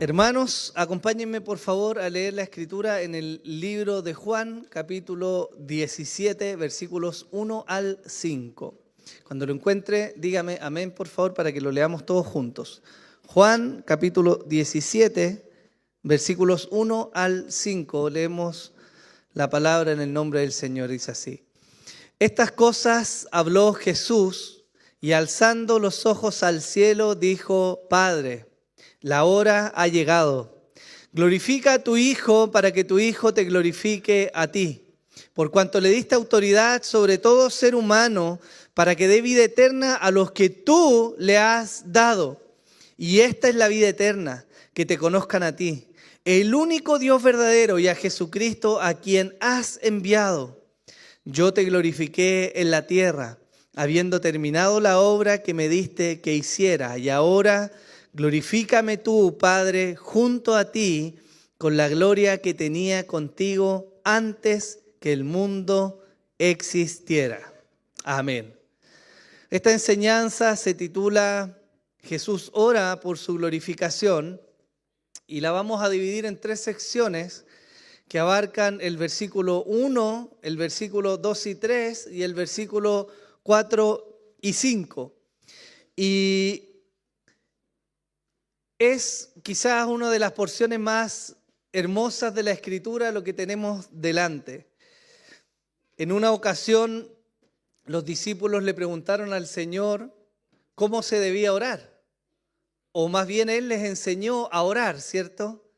Hermanos, acompáñenme por favor a leer la escritura en el libro de Juan, capítulo 17, versículos 1 al 5. Cuando lo encuentre, dígame amén por favor para que lo leamos todos juntos. Juan, capítulo 17, versículos 1 al 5. Leemos la palabra en el nombre del Señor, dice así. Estas cosas habló Jesús y alzando los ojos al cielo dijo: Padre, la hora ha llegado. Glorifica a tu Hijo para que tu Hijo te glorifique a ti, por cuanto le diste autoridad sobre todo ser humano para que dé vida eterna a los que tú le has dado. Y esta es la vida eterna, que te conozcan a ti, el único Dios verdadero, y a Jesucristo a quien has enviado. Yo te glorifiqué en la tierra, habiendo terminado la obra que me diste que hiciera, y ahora glorifícame tú, Padre, junto a ti, con la gloria que tenía contigo antes que el mundo existiera. Amén. Esta enseñanza se titula Jesús ora por su glorificación y la vamos a dividir en tres secciones que abarcan el versículo 1, el versículo 2 y 3 y el versículo 4 y 5. Y es quizás una de las porciones más hermosas de la Escritura lo que tenemos delante. En una ocasión, los discípulos le preguntaron al Señor cómo se debía orar. O más bien Él les enseñó a orar, ¿cierto?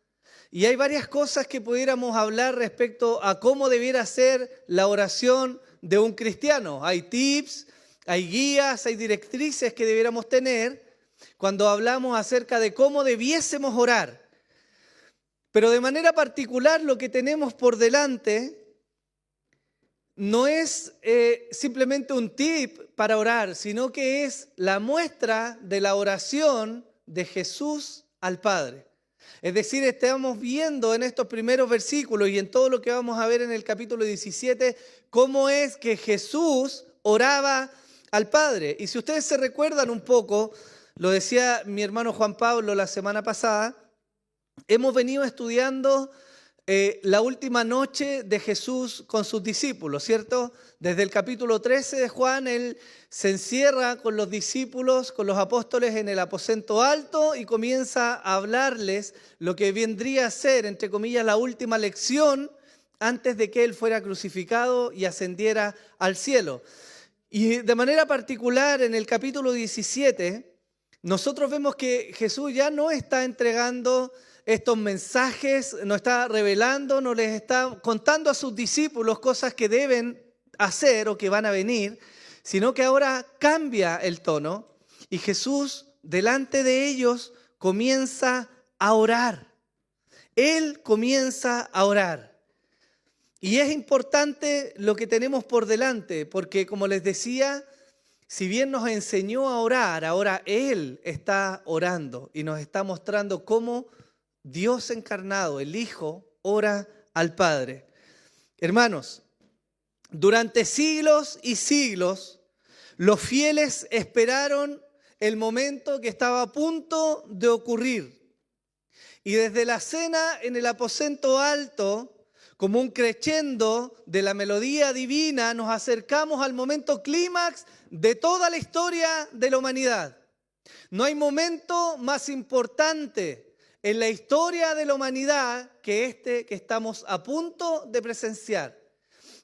Y hay varias cosas que pudiéramos hablar respecto a cómo debiera ser la oración de un cristiano. Hay tips, hay guías, hay directrices que debiéramos tener cuando hablamos acerca de cómo debiésemos orar. Pero de manera particular lo que tenemos por delante no es simplemente un tip para orar, sino que es la muestra de la oración de Jesús al Padre. Es decir, estamos viendo en estos primeros versículos y en todo lo que vamos a ver en el capítulo 17, cómo es que Jesús oraba al Padre. Y si ustedes se recuerdan un poco, lo decía mi hermano Juan Pablo la semana pasada, hemos venido estudiando la última noche de Jesús con sus discípulos, ¿cierto? Desde el capítulo 13 de Juan, Él se encierra con los discípulos, con los apóstoles en el aposento alto y comienza a hablarles lo que vendría a ser, entre comillas, la última lección antes de que Él fuera crucificado y ascendiera al cielo. Y de manera particular, en el capítulo 17, nosotros vemos que Jesús ya no está entregando estos mensajes, no está revelando, no les está contando a sus discípulos cosas que deben hacer o que van a venir, sino que ahora cambia el tono y Jesús delante de ellos comienza a orar. Él comienza a orar. Y es importante lo que tenemos por delante, porque como les decía, si bien nos enseñó a orar, ahora Él está orando y nos está mostrando cómo Dios encarnado, el Hijo, ora al Padre. Hermanos, durante siglos y siglos, los fieles esperaron el momento que estaba a punto de ocurrir. Y desde la cena en el aposento alto, como un crescendo de la melodía divina, nos acercamos al momento clímax de toda la historia de la humanidad. No hay momento más importante en la historia de la humanidad que este que estamos a punto de presenciar.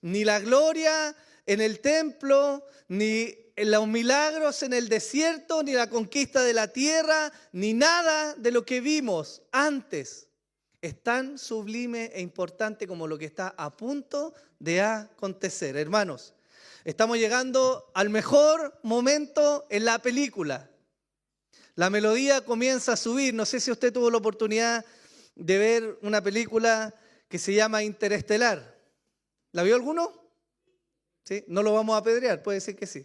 Ni la gloria en el templo, ni los milagros en el desierto, ni la conquista de la tierra, ni nada de lo que vimos antes es tan sublime e importante como lo que está a punto de acontecer. Hermanos, estamos llegando al mejor momento en la película. La melodía comienza a subir. No sé si usted tuvo la oportunidad de ver una película que se llama Interestelar. ¿La vio alguno? ¿Sí? No lo vamos a apedrear, puede decir que sí.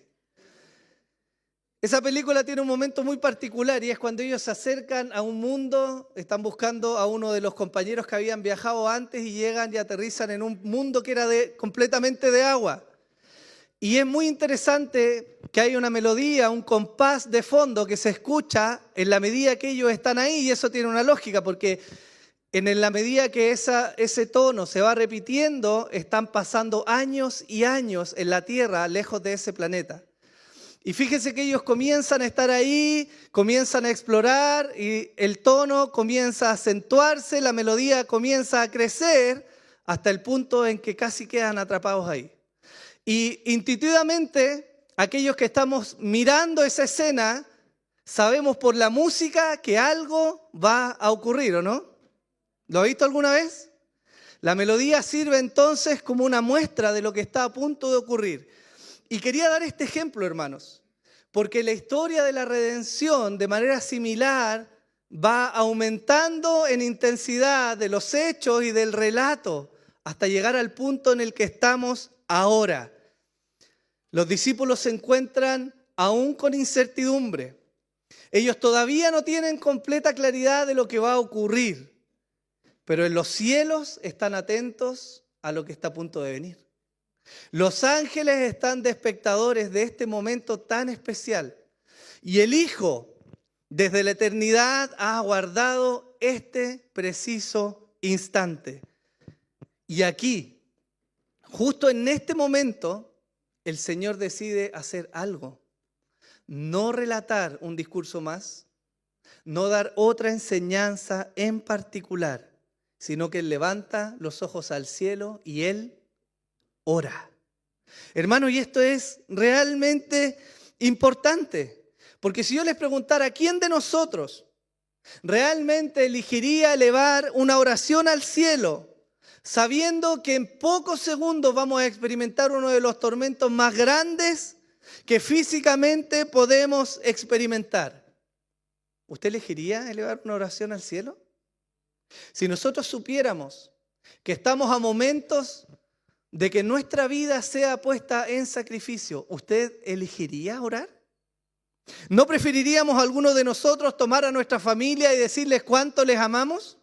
Esa película tiene un momento muy particular y es cuando ellos se acercan a un mundo, están buscando a uno de los compañeros que habían viajado antes y llegan y aterrizan en un mundo que era completamente de agua. Y es muy interesante que hay una melodía, un compás de fondo que se escucha en la medida que ellos están ahí, y eso tiene una lógica, porque en la medida que ese tono se va repitiendo, están pasando años y años en la Tierra, lejos de ese planeta. Y fíjense que ellos comienzan a estar ahí, comienzan a explorar y el tono comienza a acentuarse, la melodía comienza a crecer hasta el punto en que casi quedan atrapados ahí. Y intuitivamente, aquellos que estamos mirando esa escena, sabemos por la música que algo va a ocurrir, ¿o no? ¿Lo ha visto alguna vez? La melodía sirve entonces como una muestra de lo que está a punto de ocurrir. Y quería dar este ejemplo, hermanos, porque la historia de la redención, de manera similar, va aumentando en intensidad de los hechos y del relato hasta llegar al punto en el que estamos ahora. Los discípulos se encuentran aún con incertidumbre. Ellos todavía no tienen completa claridad de lo que va a ocurrir, pero en los cielos están atentos a lo que está a punto de venir. Los ángeles están de espectadores de este momento tan especial. Y el Hijo, desde la eternidad, ha aguardado este preciso instante. Y aquí, justo en este momento, el Señor decide hacer algo. No relatar un discurso más, no dar otra enseñanza en particular, sino que Él levanta los ojos al cielo y Él ora. Hermanos, y esto es realmente importante, porque si yo les preguntara, ¿quién de nosotros realmente elegiría elevar una oración al cielo, sabiendo que en pocos segundos vamos a experimentar uno de los tormentos más grandes que físicamente podemos experimentar? ¿Usted elegiría elevar una oración al cielo? Si nosotros supiéramos que estamos a momentos de que nuestra vida sea puesta en sacrificio, ¿usted elegiría orar? ¿No preferiríamos algunos de nosotros tomar a nuestra familia y decirles cuánto les amamos?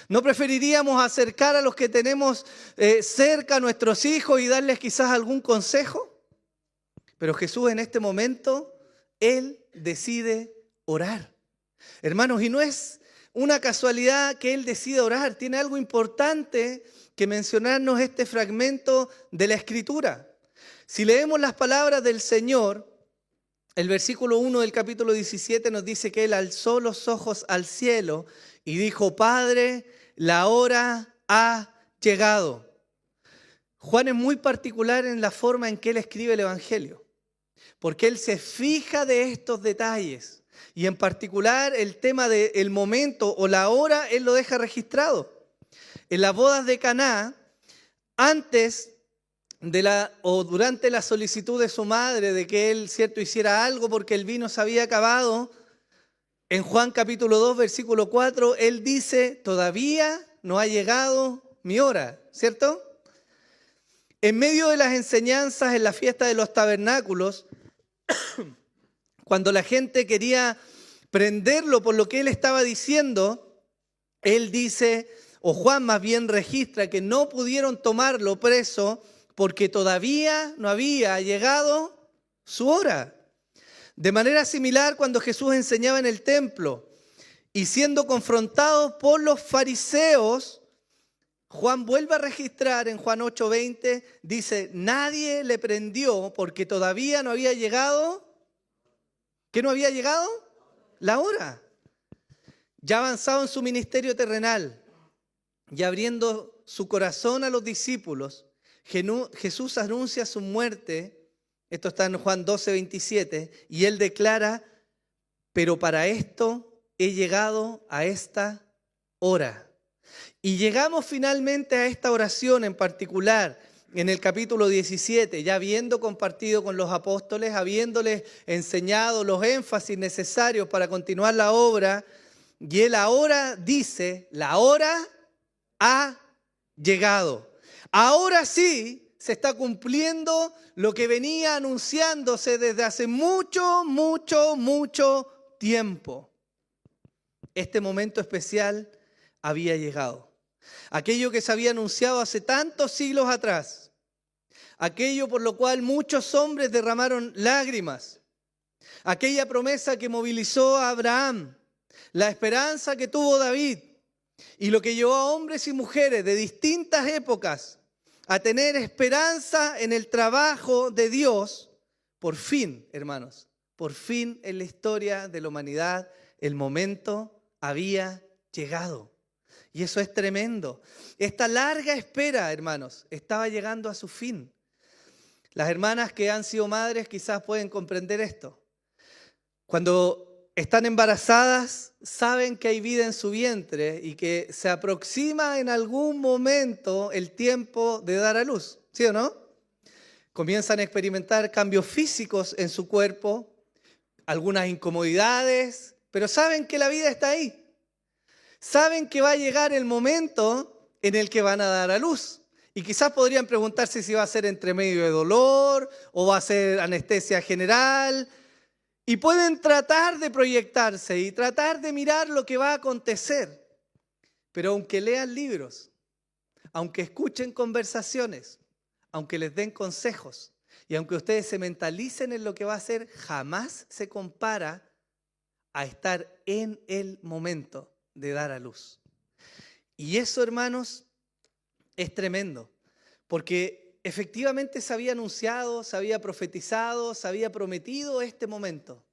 ¿No preferiríamos acercar a los que tenemos cerca a nuestros hijos y darles quizás algún consejo? Pero Jesús en este momento, Él decide orar. Hermanos, y no es una casualidad que Él decida orar, tiene algo importante que mencionarnos este fragmento de la Escritura. Si leemos las palabras del Señor, el versículo 1 del capítulo 17 nos dice que Él alzó los ojos al cielo y dijo: Padre, la hora ha llegado. Juan es muy particular en la forma en que él escribe el Evangelio, porque él se fija de estos detalles y en particular el tema del momento o la hora él lo deja registrado. En las bodas de Caná, antes o durante la solicitud de su madre de que él, cierto, hiciera algo porque el vino se había acabado, en Juan capítulo 2, versículo 4, él dice: todavía no ha llegado mi hora, ¿cierto? En medio de las enseñanzas en la fiesta de los tabernáculos, cuando la gente quería prenderlo por lo que él estaba diciendo, él dice, o Juan más bien registra, que no pudieron tomarlo preso porque todavía no había llegado su hora. De manera similar, cuando Jesús enseñaba en el templo y siendo confrontado por los fariseos, Juan vuelve a registrar en Juan 8:20, dice: nadie le prendió porque todavía no había llegado. ¿Qué no había llegado? La hora. Ya avanzado en su ministerio terrenal y abriendo su corazón a los discípulos, Jesús anuncia su muerte. Esto está en Juan 12:27, y él declara: pero para esto he llegado a esta hora. Y llegamos finalmente a esta oración en particular, en el capítulo 17, ya habiendo compartido con los apóstoles, habiéndoles enseñado los énfasis necesarios para continuar la obra, y él ahora dice: la hora ha llegado. Ahora sí se está cumpliendo lo que venía anunciándose desde hace mucho, mucho, mucho tiempo. Este momento especial había llegado. Aquello que se había anunciado hace tantos siglos atrás, aquello por lo cual muchos hombres derramaron lágrimas, aquella promesa que movilizó a Abraham, la esperanza que tuvo David y lo que llevó a hombres y mujeres de distintas épocas a tener esperanza en el trabajo de Dios. Por fin, hermanos, por fin en la historia de la humanidad el momento había llegado. Y eso es tremendo. Esta larga espera, hermanos, estaba llegando a su fin. Las hermanas que han sido madres quizás pueden comprender esto. Cuando están embarazadas, saben que hay vida en su vientre y que se aproxima en algún momento el tiempo de dar a luz, ¿sí o no? Comienzan a experimentar cambios físicos en su cuerpo, algunas incomodidades, pero saben que la vida está ahí. Saben que va a llegar el momento en el que van a dar a luz. Y quizás podrían preguntarse si va a ser entre medio de dolor o va a ser anestesia general. Y pueden tratar de proyectarse y tratar de mirar lo que va a acontecer. Pero aunque lean libros, aunque escuchen conversaciones, aunque les den consejos y aunque ustedes se mentalicen en lo que va a ser, jamás se compara a estar en el momento de dar a luz. Y eso, hermanos, es tremendo, porque efectivamente se había anunciado, se había profetizado, se había prometido este momento.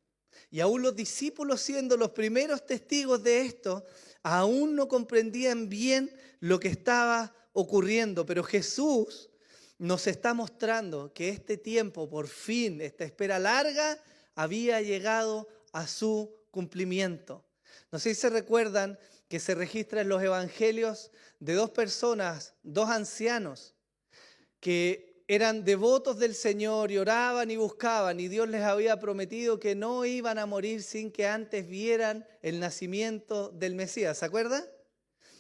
Y aún los discípulos, siendo los primeros testigos de esto, aún no comprendían bien lo que estaba ocurriendo. Pero Jesús nos está mostrando que este tiempo, por fin, esta espera larga, había llegado a su cumplimiento. No sé si se recuerdan que se registra en los evangelios de dos personas, dos ancianos, que eran devotos del Señor y oraban y buscaban, y Dios les había prometido que no iban a morir sin que antes vieran el nacimiento del Mesías. ¿Se acuerdan?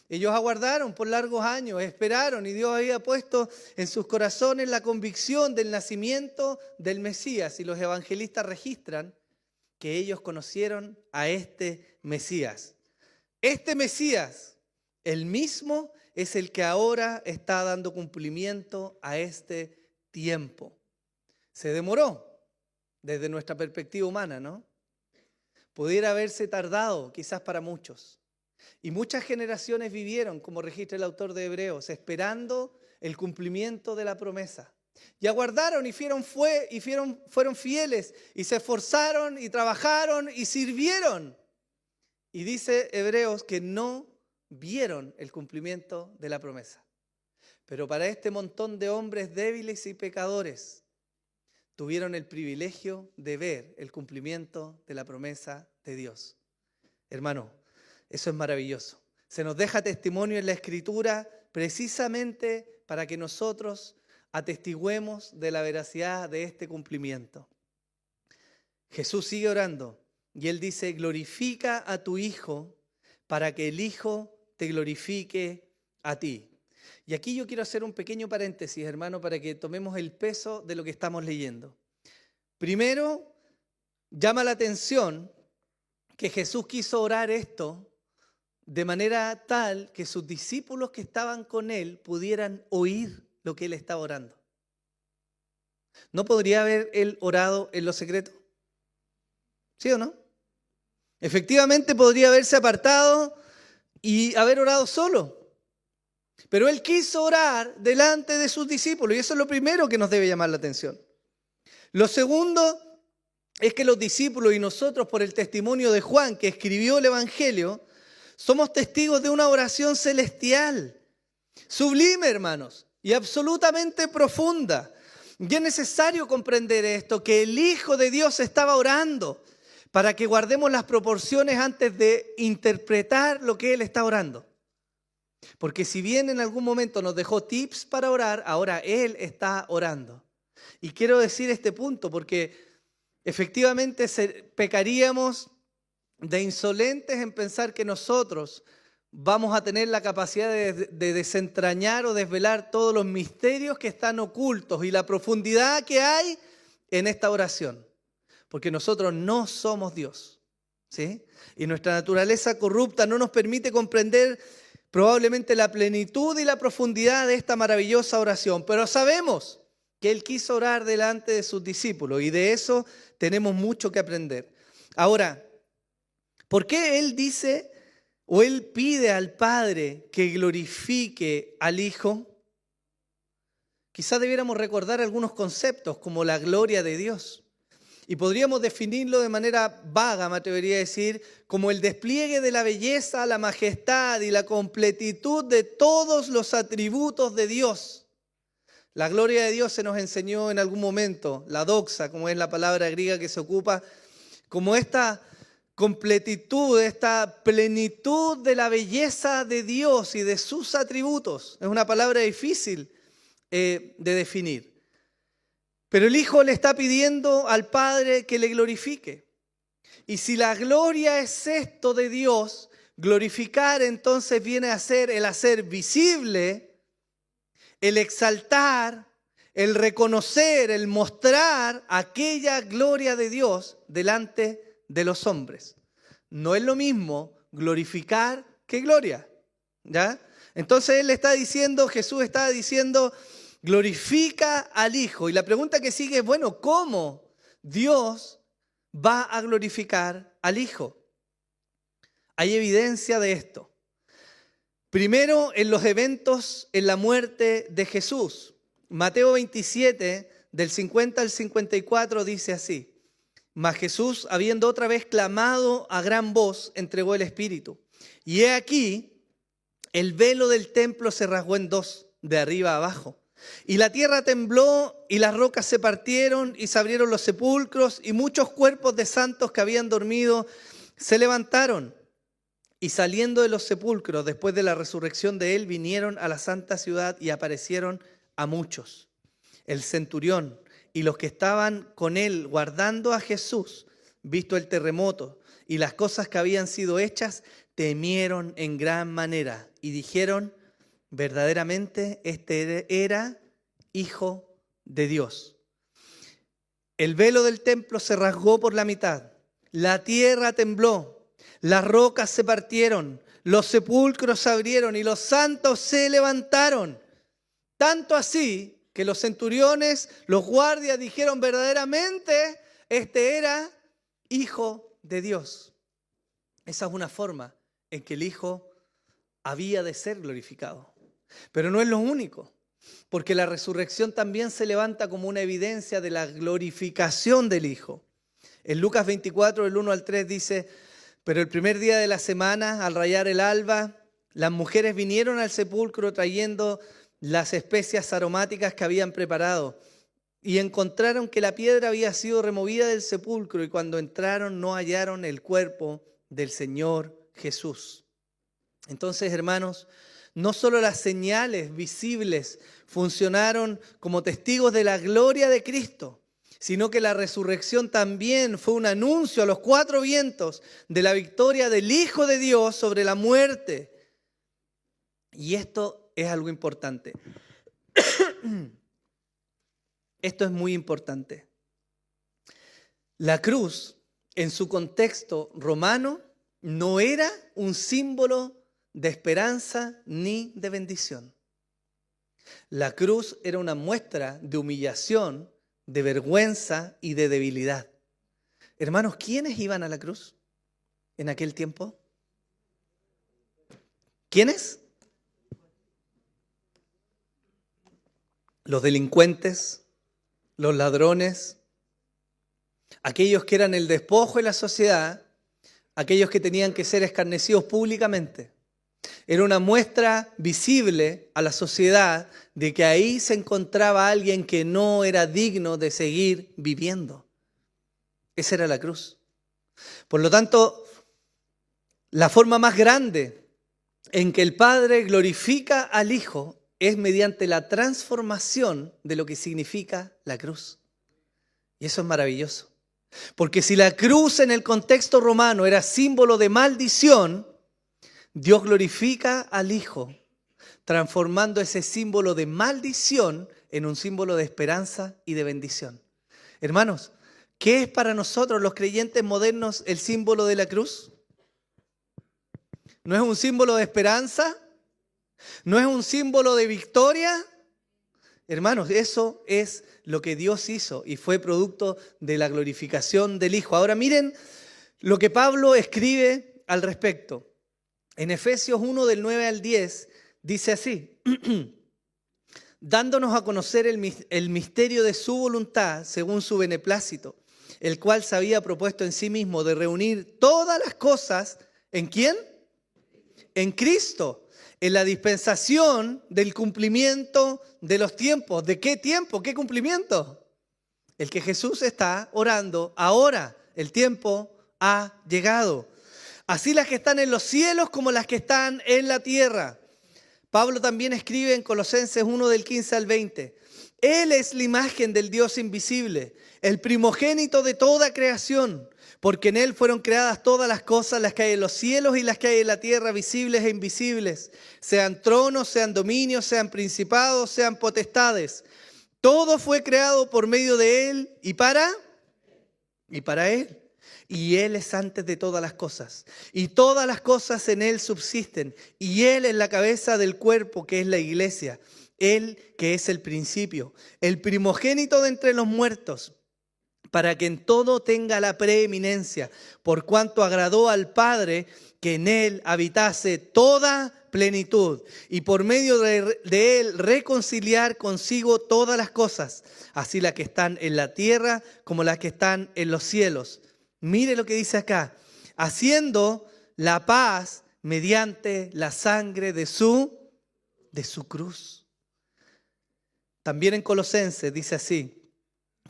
Ellos aguardaron por largos años, esperaron, y Dios había puesto en sus corazones la convicción del nacimiento del Mesías. Y los evangelistas registran que ellos conocieron a este Mesías. Este Mesías, el mismo, es el que ahora está dando cumplimiento a este tiempo. Se demoró desde nuestra perspectiva humana, ¿no? Pudiera haberse tardado quizás para muchos. Y muchas generaciones vivieron, como registra el autor de Hebreos, esperando el cumplimiento de la promesa. Y aguardaron y fueron fieles y se esforzaron y trabajaron y sirvieron. Y dice Hebreos que no vieron el cumplimiento de la promesa. Pero para este montón de hombres débiles y pecadores, tuvieron el privilegio de ver el cumplimiento de la promesa de Dios. Hermano, eso es maravilloso. Se nos deja testimonio en la Escritura precisamente para que nosotros atestiguemos de la veracidad de este cumplimiento. Jesús sigue orando y Él dice: glorifica a tu Hijo para que el Hijo te glorifique a ti. Y aquí yo quiero hacer un pequeño paréntesis, hermano, para que tomemos el peso de lo que estamos leyendo. Primero, llama la atención que Jesús quiso orar esto de manera tal que sus discípulos que estaban con Él pudieran oír lo que Él estaba orando. ¿No podría haber Él orado en lo secreto? ¿Sí o no? Efectivamente podría haberse apartado y haber orado solo. Pero Él quiso orar delante de sus discípulos y eso es lo primero que nos debe llamar la atención. Lo segundo es que los discípulos y nosotros, por el testimonio de Juan, que escribió el Evangelio, somos testigos de una oración celestial, sublime, hermanos, y absolutamente profunda. Y es necesario comprender esto, que el Hijo de Dios estaba orando para que guardemos las proporciones antes de interpretar lo que Él está orando. Porque si bien en algún momento nos dejó tips para orar, ahora Él está orando. Y quiero decir este punto porque efectivamente pecaríamos de insolentes en pensar que nosotros vamos a tener la capacidad de desentrañar o desvelar todos los misterios que están ocultos y la profundidad que hay en esta oración. Porque nosotros no somos Dios, ¿sí? Y nuestra naturaleza corrupta no nos permite comprender probablemente la plenitud y la profundidad de esta maravillosa oración. Pero sabemos que Él quiso orar delante de sus discípulos y de eso tenemos mucho que aprender. Ahora, ¿por qué Él dice o Él pide al Padre que glorifique al Hijo? Quizás debiéramos recordar algunos conceptos como la gloria de Dios. Y podríamos definirlo de manera vaga, me atrevería a decir, como el despliegue de la belleza, la majestad y la completitud de todos los atributos de Dios. La gloria de Dios se nos enseñó en algún momento, la doxa, como es la palabra griega que se ocupa, como esta completitud, esta plenitud de la belleza de Dios y de sus atributos. Es una palabra difícil de definir. Pero el Hijo le está pidiendo al Padre que le glorifique. Y si la gloria es esto de Dios, glorificar entonces viene a ser el hacer visible, el exaltar, el reconocer, el mostrar aquella gloria de Dios delante de los hombres. No es lo mismo glorificar que gloria, ¿ya? Entonces Él está diciendo, Jesús está diciendo, glorifica al Hijo. Y la pregunta que sigue es, bueno, ¿cómo Dios va a glorificar al Hijo? Hay evidencia de esto. Primero, en los eventos en la muerte de Jesús. Mateo 27, del 50 al 54, dice así. Mas Jesús, habiendo otra vez clamado a gran voz, entregó el Espíritu. Y he aquí, el velo del templo se rasgó en dos, de arriba a abajo. Y la tierra tembló y las rocas se partieron y se abrieron los sepulcros y muchos cuerpos de santos que habían dormido se levantaron. Y saliendo de los sepulcros, después de la resurrección de él, vinieron a la santa ciudad y aparecieron a muchos. El centurión y los que estaban con él guardando a Jesús, visto el terremoto y las cosas que habían sido hechas, temieron en gran manera y dijeron, verdaderamente este era Hijo de Dios. El velo del templo se rasgó por la mitad, la tierra tembló, las rocas se partieron, los sepulcros se abrieron y los santos se levantaron. Tanto así que los centuriones, los guardias dijeron verdaderamente este era Hijo de Dios. Esa es una forma en que el Hijo había de ser glorificado. Pero no es lo único, porque la resurrección también se levanta como una evidencia de la glorificación del Hijo. En Lucas 24, del 1 al 3 dice, pero el primer día de la semana, al rayar el alba, las mujeres vinieron al sepulcro trayendo las especias aromáticas que habían preparado y encontraron que la piedra había sido removida del sepulcro y cuando entraron no hallaron el cuerpo del Señor Jesús. Entonces, hermanos, no solo las señales visibles funcionaron como testigos de la gloria de Cristo, sino que la resurrección también fue un anuncio a los cuatro vientos de la victoria del Hijo de Dios sobre la muerte. Y esto es algo importante. Esto es muy importante. La cruz, en su contexto romano, no era un símbolo de esperanza ni de bendición. La cruz era una muestra de humillación, de vergüenza y de debilidad. Hermanos, ¿quiénes iban a la cruz en aquel tiempo? ¿Quiénes? Los delincuentes, los ladrones, aquellos que eran el despojo de la sociedad, aquellos que tenían que ser escarnecidos públicamente. Era una muestra visible a la sociedad de que ahí se encontraba alguien que no era digno de seguir viviendo. Esa era la cruz. Por lo tanto, la forma más grande en que el Padre glorifica al Hijo es mediante la transformación de lo que significa la cruz. Y eso es maravilloso. Porque si la cruz en el contexto romano era símbolo de maldición, Dios glorifica al Hijo, transformando ese símbolo de maldición en un símbolo de esperanza y de bendición. Hermanos, ¿qué es para nosotros los creyentes modernos el símbolo de la cruz? ¿No es un símbolo de esperanza? ¿No es un símbolo de victoria? Hermanos, eso es lo que Dios hizo y fue producto de la glorificación del Hijo. Ahora miren lo que Pablo escribe al respecto. En Efesios 1 del 9 al 10 dice así: dándonos a conocer el misterio de su voluntad según su beneplácito, el cual se había propuesto en sí mismo de reunir todas las cosas, ¿en quién? En Cristo, en la dispensación del cumplimiento de los tiempos. ¿De qué tiempo? ¿Qué cumplimiento? El que Jesús está orando ahora. El tiempo ha llegado. Así las que están en los cielos como las que están en la tierra. Pablo también escribe en Colosenses 1 del 15 al 20. Él es la imagen del Dios invisible, el primogénito de toda creación, porque en Él fueron creadas todas las cosas, las que hay en los cielos y las que hay en la tierra, visibles e invisibles, sean tronos, sean dominios, sean principados, sean potestades. Todo fue creado por medio de Él y para Él. Y Él es antes de todas las cosas, y todas las cosas en Él subsisten, y Él es la cabeza del cuerpo, que es la iglesia. Él que es el principio, el primogénito de entre los muertos, para que en todo tenga la preeminencia, por cuanto agradó al Padre que en Él habitase toda plenitud, y por medio de Él reconciliar consigo todas las cosas, así las que están en la tierra como las que están en los cielos. Mire lo que dice acá: haciendo la paz mediante la sangre de su cruz. También en Colosenses dice así,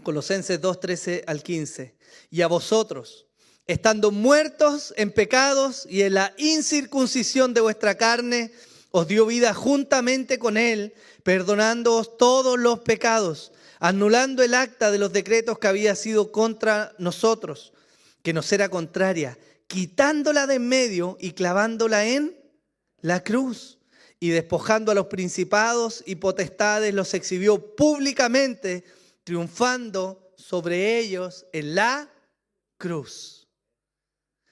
Colosenses 2, 13 al 15. Y a vosotros, estando muertos en pecados y en la incircuncisión de vuestra carne, os dio vida juntamente con Él, perdonándoos todos los pecados, anulando el acta de los decretos que había sido contra nosotros, que nos era contraria, quitándola de en medio y clavándola en la cruz. Y despojando a los principados y potestades, los exhibió públicamente, triunfando sobre ellos en la cruz.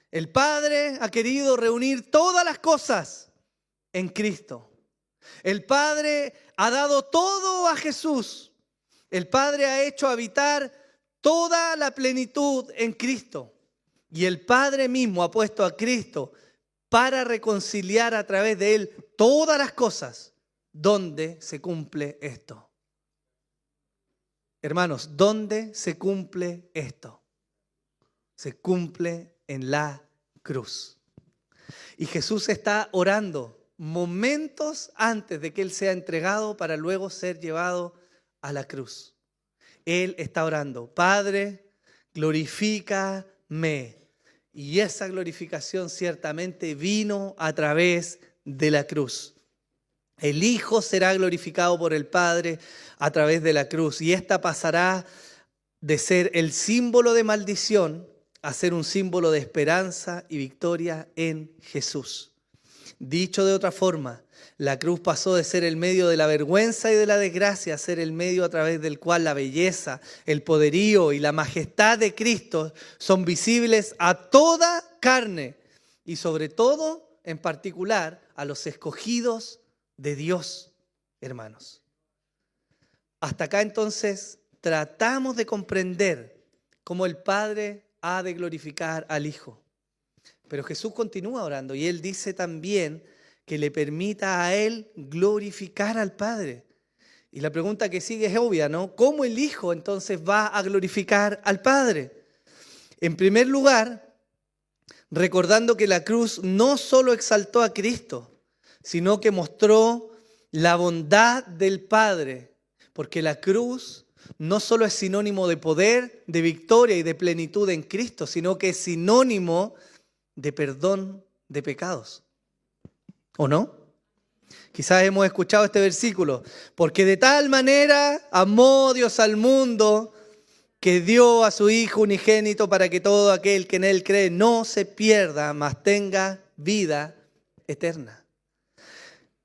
El Padre ha querido reunir todas las cosas en Cristo. El Padre ha dado todo a Jesús. El Padre ha hecho habitar toda la plenitud en Cristo. Y el Padre mismo ha puesto a Cristo para reconciliar a través de Él todas las cosas. ¿Dónde se cumple esto? Hermanos, ¿dónde se cumple esto? Se cumple en la cruz. Y Jesús está orando momentos antes de que Él sea entregado para luego ser llevado a la cruz. Él está orando: Padre, glorifícame. Y esa glorificación ciertamente vino a través de la cruz. El Hijo será glorificado por el Padre a través de la cruz. Y esta pasará de ser el símbolo de maldición a ser un símbolo de esperanza y victoria en Jesús. Dicho de otra forma, la cruz pasó de ser el medio de la vergüenza y de la desgracia a ser el medio a través del cual la belleza, el poderío y la majestad de Cristo son visibles a toda carne y sobre todo, en particular, a los escogidos de Dios, hermanos. Hasta acá entonces tratamos de comprender cómo el Padre ha de glorificar al Hijo. Pero Jesús continúa orando y Él dice también que le permita a Él glorificar al Padre. Y la pregunta que sigue es obvia, ¿no? ¿Cómo el Hijo entonces va a glorificar al Padre? En primer lugar, recordando que la cruz no solo exaltó a Cristo, sino que mostró la bondad del Padre, porque la cruz no solo es sinónimo de poder, de victoria y de plenitud en Cristo, sino que es sinónimo de perdón de pecados. ¿O no? Quizás hemos escuchado este versículo. Porque de tal manera amó Dios al mundo que dio a su Hijo unigénito para que todo aquel que en Él cree no se pierda, mas tenga vida eterna.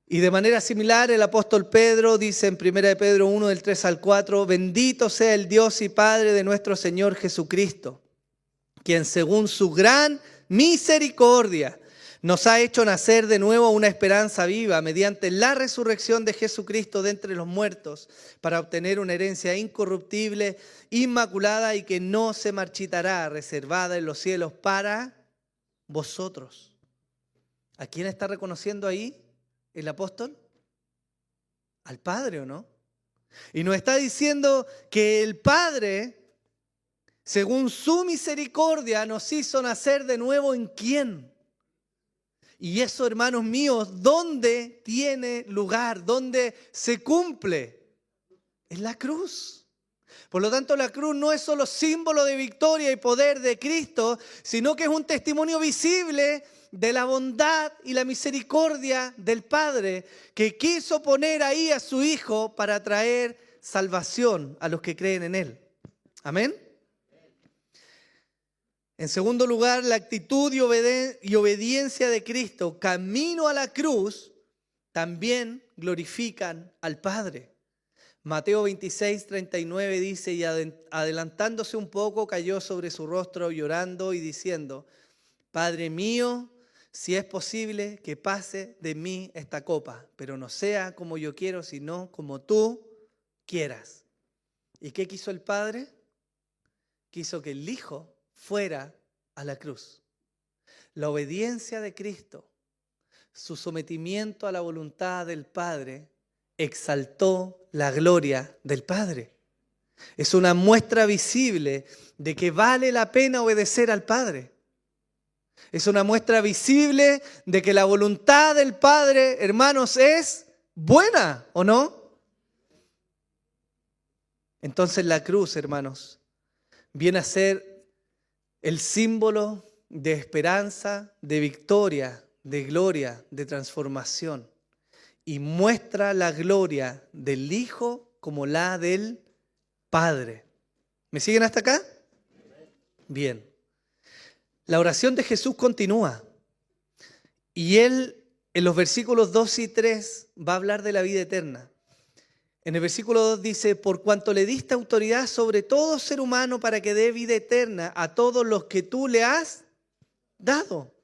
Y de manera similar el apóstol Pedro dice en 1 Pedro 1 del 3 al 4, bendito sea el Dios y Padre de nuestro Señor Jesucristo, quien según su gran misericordia Nos ha hecho nacer de nuevo una esperanza viva mediante la resurrección de Jesucristo de entre los muertos para obtener una herencia incorruptible, inmaculada y que no se marchitará, reservada en los cielos para vosotros. ¿A quién está reconociendo ahí el apóstol? Al Padre, ¿o no? Y nos está diciendo que el Padre, según su misericordia, nos hizo nacer de nuevo ¿en quién? Y eso, hermanos míos, ¿dónde tiene lugar? ¿Dónde se cumple? En la cruz. Por lo tanto, la cruz no es solo símbolo de victoria y poder de Cristo, sino que es un testimonio visible de la bondad y la misericordia del Padre, que quiso poner ahí a su Hijo para traer salvación a los que creen en Él. Amén. En segundo lugar, la actitud y obediencia de Cristo, camino a la cruz, también glorifican al Padre. Mateo 26, 39 dice, y adelantándose un poco, cayó sobre su rostro llorando y diciendo, Padre mío, si es posible que pase de mí esta copa, pero no sea como yo quiero, sino como tú quieras. ¿Y qué quiso el Padre? Quiso que el Hijo fuera a la cruz. La obediencia de Cristo, su sometimiento a la voluntad del Padre, exaltó la gloria del Padre. Es una muestra visible de que vale la pena obedecer al Padre. Es una muestra visible de que la voluntad del Padre, hermanos, es buena, ¿o no? Entonces la cruz, hermanos, viene a ser el símbolo de esperanza, de victoria, de gloria, de transformación. Y muestra la gloria del Hijo como la del Padre. ¿Me siguen hasta acá? Bien. La oración de Jesús continúa. Y Él, en los versículos 2 y 3, va a hablar de la vida eterna. En el versículo 2 dice, por cuanto le diste autoridad sobre todo ser humano para que dé vida eterna a todos los que tú le has dado.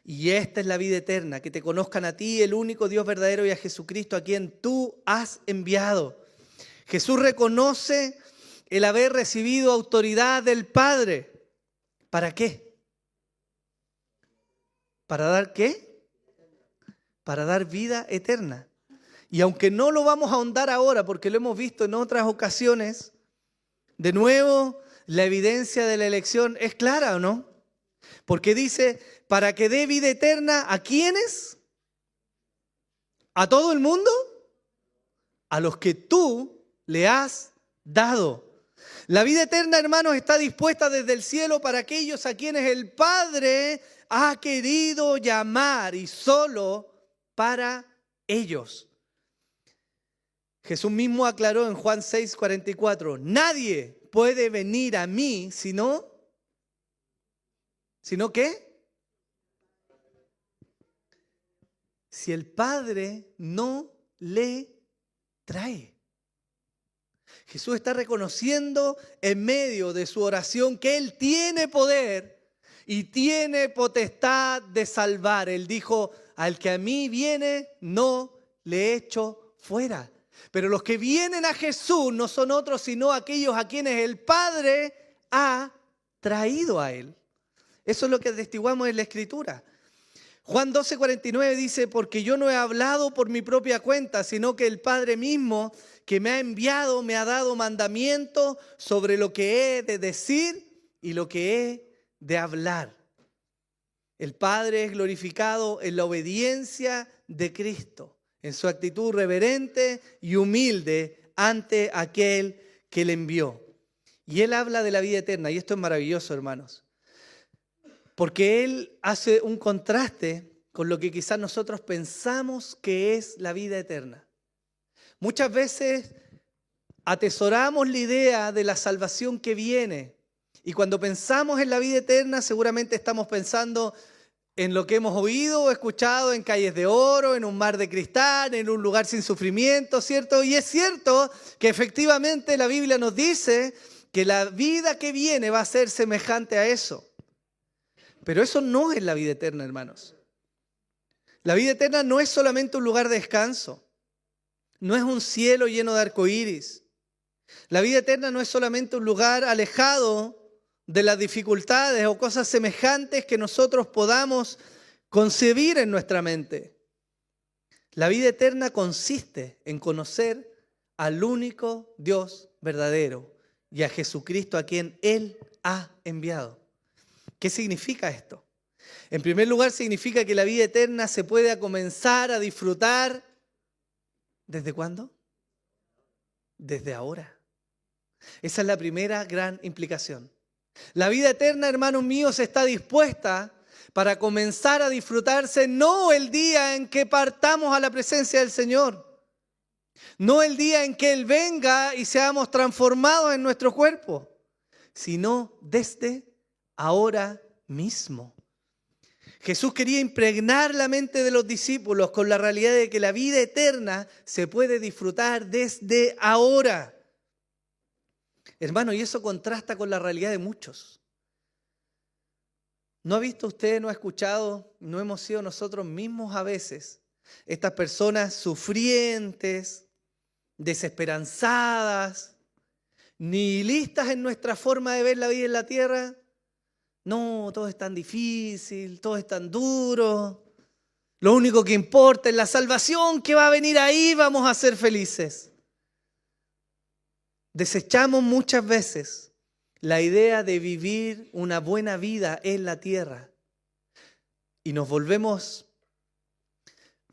Y esta es la vida eterna, que te conozcan a ti, el único Dios verdadero, y a Jesucristo, a quien tú has enviado. Jesús reconoce el haber recibido autoridad del Padre. ¿Para qué? ¿Para dar qué? Para dar vida eterna. Y aunque no lo vamos a ahondar ahora, porque lo hemos visto en otras ocasiones, de nuevo, la evidencia de la elección es clara, ¿o no? Porque dice, para que dé vida eterna, ¿a quiénes? ¿A todo el mundo? A los que tú le has dado. La vida eterna, hermanos, está dispuesta desde el cielo para aquellos a quienes el Padre ha querido llamar y solo para ellos. Jesús mismo aclaró en Juan 6:44, nadie puede venir a mí ¿sino qué? Si el Padre no le trae. Jesús está reconociendo en medio de su oración que Él tiene poder y tiene potestad de salvar. Él dijo, al que a mí viene, no le echo fuera. Pero los que vienen a Jesús no son otros sino aquellos a quienes el Padre ha traído a Él. Eso es lo que atestiguamos en la Escritura. Juan 12:49 dice, porque yo no he hablado por mi propia cuenta, sino que el Padre mismo que me ha enviado me ha dado mandamiento sobre lo que he de decir y lo que he de hablar. El Padre es glorificado en la obediencia de Cristo, en su actitud reverente y humilde ante aquel que le envió. Y Él habla de la vida eterna, y esto es maravilloso, hermanos, porque Él hace un contraste con lo que quizás nosotros pensamos que es la vida eterna. Muchas veces atesoramos la idea de la salvación que viene, y cuando pensamos en la vida eterna seguramente estamos pensando en lo que hemos oído o escuchado en calles de oro, en un mar de cristal, en un lugar sin sufrimiento, ¿cierto? Y es cierto que efectivamente la Biblia nos dice que la vida que viene va a ser semejante a eso. Pero eso no es la vida eterna, hermanos. La vida eterna no es solamente un lugar de descanso. No es un cielo lleno de arcoíris. La vida eterna no es solamente un lugar alejado de las dificultades o cosas semejantes que nosotros podamos concebir en nuestra mente. La vida eterna consiste en conocer al único Dios verdadero y a Jesucristo a quien Él ha enviado. ¿Qué significa esto? En primer lugar, significa que la vida eterna se puede comenzar a disfrutar. ¿Desde cuándo? Desde ahora. Esa es la primera gran implicación. La vida eterna, hermanos míos, está dispuesta para comenzar a disfrutarse no el día en que partamos a la presencia del Señor, no el día en que Él venga y seamos transformados en nuestro cuerpo, sino desde ahora mismo. Jesús quería impregnar la mente de los discípulos con la realidad de que la vida eterna se puede disfrutar desde ahora. Hermano, y eso contrasta con la realidad de muchos. ¿No ha visto usted, no ha escuchado, no hemos sido nosotros mismos a veces estas personas sufrientes, desesperanzadas, nihilistas en nuestra forma de ver la vida en la tierra? No, todo es tan difícil, todo es tan duro. Lo único que importa es la salvación que va a venir ahí, vamos a ser felices. Desechamos muchas veces la idea de vivir una buena vida en la tierra y nos volvemos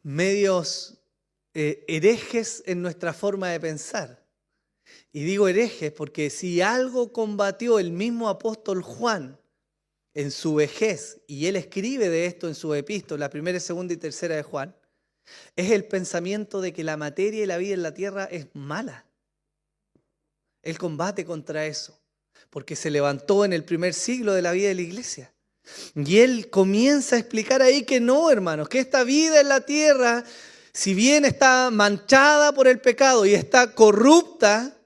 medios herejes en nuestra forma de pensar. Y digo herejes porque si algo combatió el mismo apóstol Juan en su vejez, y él escribe de esto en su epístola, primera, segunda y tercera de Juan, es el pensamiento de que la materia y la vida en la tierra es mala. Él combate contra eso, porque se levantó en el primer siglo de la vida de la iglesia. Y él comienza a explicar ahí que no, hermanos, que esta vida en la tierra, si bien está manchada por el pecado y está corrupta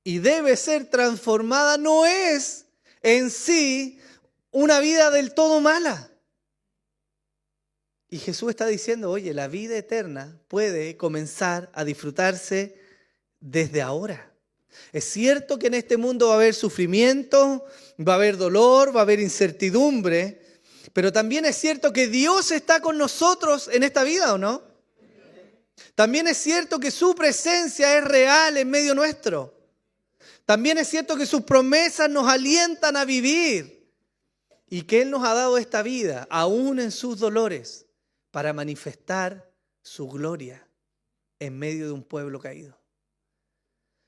y debe ser transformada, no es en sí una vida del todo mala. Y Jesús está diciendo, oye, la vida eterna puede comenzar a disfrutarse desde ahora. Es cierto que en este mundo va a haber sufrimiento, va a haber dolor, va a haber incertidumbre, pero también es cierto que Dios está con nosotros en esta vida, ¿o no? También es cierto que su presencia es real en medio nuestro. También es cierto que sus promesas nos alientan a vivir. Y que Él nos ha dado esta vida, aún en sus dolores, para manifestar su gloria en medio de un pueblo caído.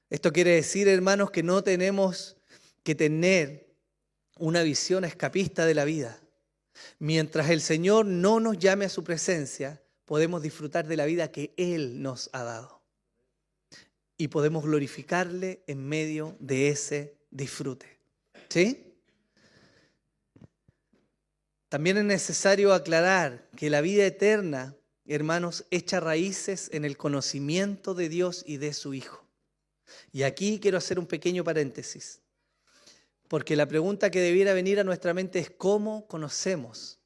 Esto quiere decir, hermanos, que no tenemos que tener una visión escapista de la vida. Mientras el Señor no nos llame a su presencia, podemos disfrutar de la vida que Él nos ha dado. Y podemos glorificarle en medio de ese disfrute. ¿Sí? También es necesario aclarar que la vida eterna, hermanos, echa raíces en el conocimiento de Dios y de su Hijo. Y aquí quiero hacer un pequeño paréntesis, porque la pregunta que debiera venir a nuestra mente es ¿cómo conocemos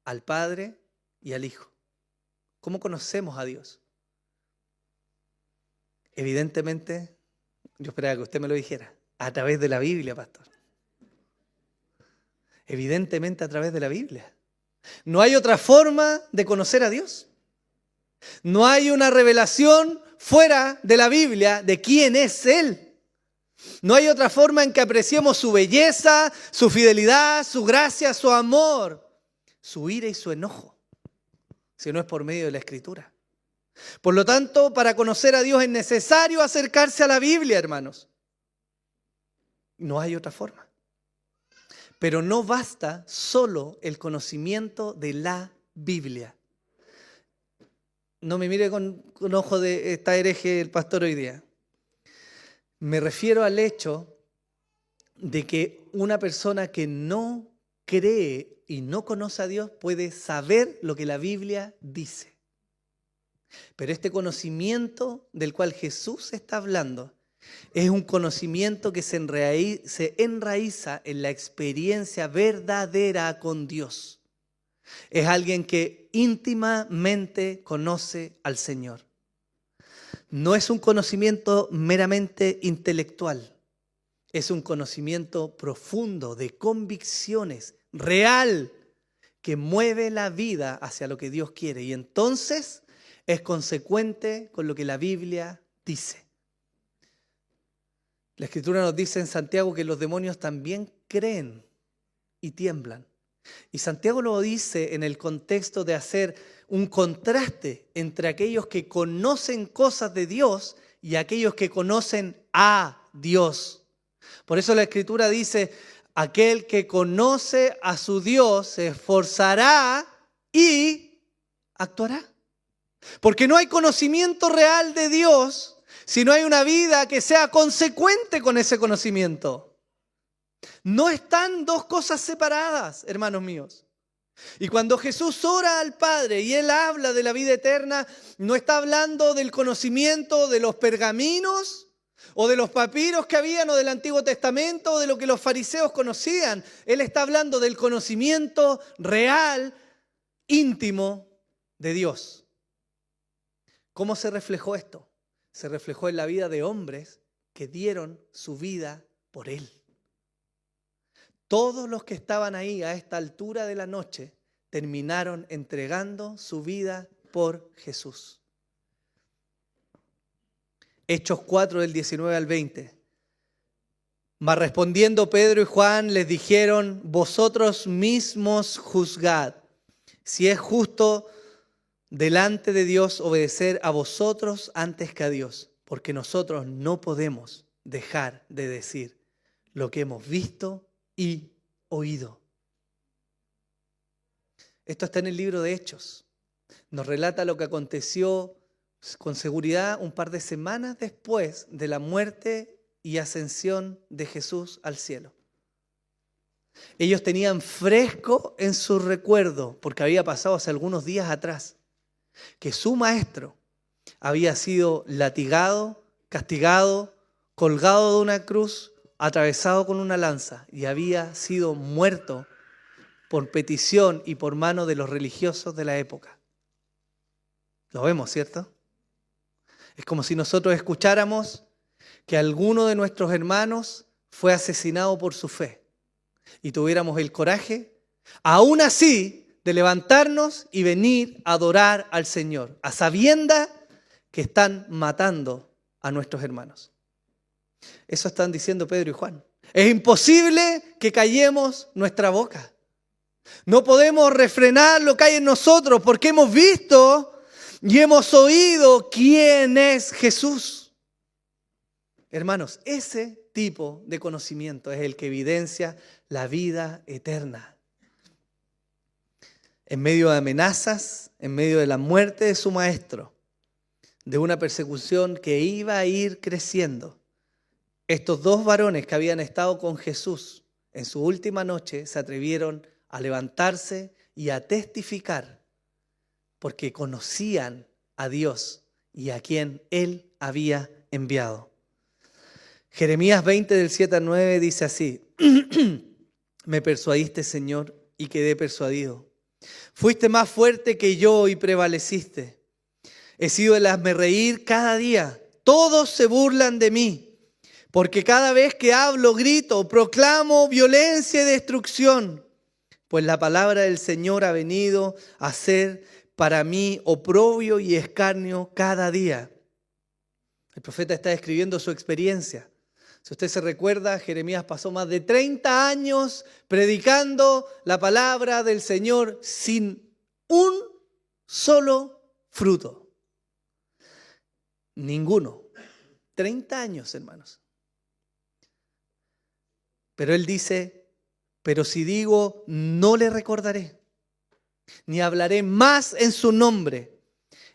al Padre y al Hijo? ¿Cómo conocemos a Dios? Evidentemente, yo esperaba que usted me lo dijera, a través de la Biblia, pastor. Evidentemente a través de la Biblia. No hay otra forma de conocer a Dios. No hay una revelación fuera de la Biblia de quién es Él. No hay otra forma en que apreciemos su belleza, su fidelidad, su gracia, su amor, su ira y su enojo, si no es por medio de la Escritura. Por lo tanto, para conocer a Dios es necesario acercarse a la Biblia, hermanos. No hay otra forma. Pero no basta solo el conocimiento de la Biblia. No me mire con ojo de esta hereje el pastor hoy día. Me refiero al hecho de que una persona que no cree y no conoce a Dios puede saber lo que la Biblia dice. Pero este conocimiento del cual Jesús está hablando es un conocimiento que se enraiza en la experiencia verdadera con Dios. Es alguien que íntimamente conoce al Señor. No es un conocimiento meramente intelectual. Es un conocimiento profundo de convicciones, real, que mueve la vida hacia lo que Dios quiere. Y entonces es consecuente con lo que la Biblia dice. La Escritura nos dice en Santiago que los demonios también creen y tiemblan. Y Santiago lo dice en el contexto de hacer un contraste entre aquellos que conocen cosas de Dios y aquellos que conocen a Dios. Por eso la Escritura dice, aquel que conoce a su Dios se esforzará y actuará. Porque no hay conocimiento real de Dios si no hay una vida que sea consecuente con ese conocimiento. No están dos cosas separadas, hermanos míos. Y cuando Jesús ora al Padre y Él habla de la vida eterna, no está hablando del conocimiento de los pergaminos o de los papiros que habían o del Antiguo Testamento o de lo que los fariseos conocían. Él está hablando del conocimiento real, íntimo de Dios. ¿Cómo se reflejó esto? Se reflejó en la vida de hombres que dieron su vida por Él. Todos los que estaban ahí a esta altura de la noche terminaron entregando su vida por Jesús. Hechos 4 del 19 al 20. Mas respondiendo Pedro y Juan les dijeron, vosotros mismos juzgad si es justo delante de Dios obedecer a vosotros antes que a Dios, porque nosotros no podemos dejar de decir lo que hemos visto y oído. Esto está en el libro de Hechos. Nos relata lo que aconteció con seguridad un par de semanas después de la muerte y ascensión de Jesús al cielo. Ellos tenían fresco en su recuerdo, porque había pasado hace algunos días atrás, que su maestro había sido latigado, castigado, colgado de una cruz, atravesado con una lanza y había sido muerto por petición y por mano de los religiosos de la época. Lo vemos, ¿cierto? Es como si nosotros escucháramos que alguno de nuestros hermanos fue asesinado por su fe y tuviéramos el coraje, aún así, de levantarnos y venir a adorar al Señor, a sabienda que están matando a nuestros hermanos. Eso están diciendo Pedro y Juan. Es imposible que callemos nuestra boca. No podemos refrenar lo que hay en nosotros porque hemos visto y hemos oído quién es Jesús. Hermanos, ese tipo de conocimiento es el que evidencia la vida eterna. En medio de amenazas, en medio de la muerte de su maestro, de una persecución que iba a ir creciendo, estos dos varones que habían estado con Jesús en su última noche se atrevieron a levantarse y a testificar porque conocían a Dios y a quien Él había enviado. Jeremías 20 del 7 al 9 dice así, me persuadiste, Señor, y quedé persuadido. Fuiste más fuerte que yo y prevaleciste. He sido el hazmerreír cada día. Todos se burlan de mí. Porque cada vez que hablo, grito, proclamo violencia y destrucción. Pues la palabra del Señor ha venido a ser para mí oprobio y escarnio cada día. El profeta está describiendo su experiencia. Si usted se recuerda, Jeremías pasó más de 30 años predicando la palabra del Señor sin un solo fruto. Ninguno. 30 años, hermanos. Pero él dice, pero si digo, no le recordaré, ni hablaré más en su nombre,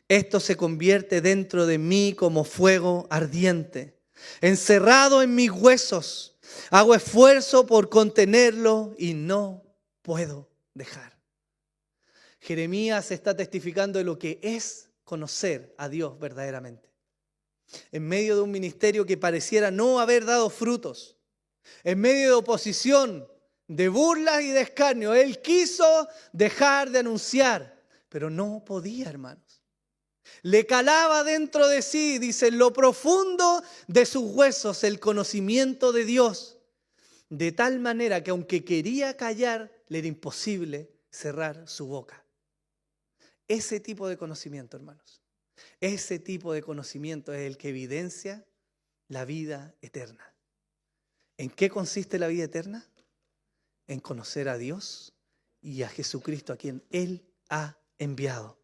esto se convierte dentro de mí como fuego ardiente, encerrado en mis huesos. Hago esfuerzo por contenerlo y no puedo dejar. Jeremías está testificando de lo que es conocer a Dios verdaderamente. En medio de un ministerio que pareciera no haber dado frutos, en medio de oposición de burlas y de escarnio. Él quiso dejar de anunciar, pero no podía, hermanos. Le calaba dentro de sí, dice, en lo profundo de sus huesos, el conocimiento de Dios. De tal manera que aunque quería callar, le era imposible cerrar su boca. Ese tipo de conocimiento, hermanos, ese tipo de conocimiento es el que evidencia la vida eterna. ¿En qué consiste la vida eterna? En conocer a Dios y a Jesucristo, a quien Él ha enviado.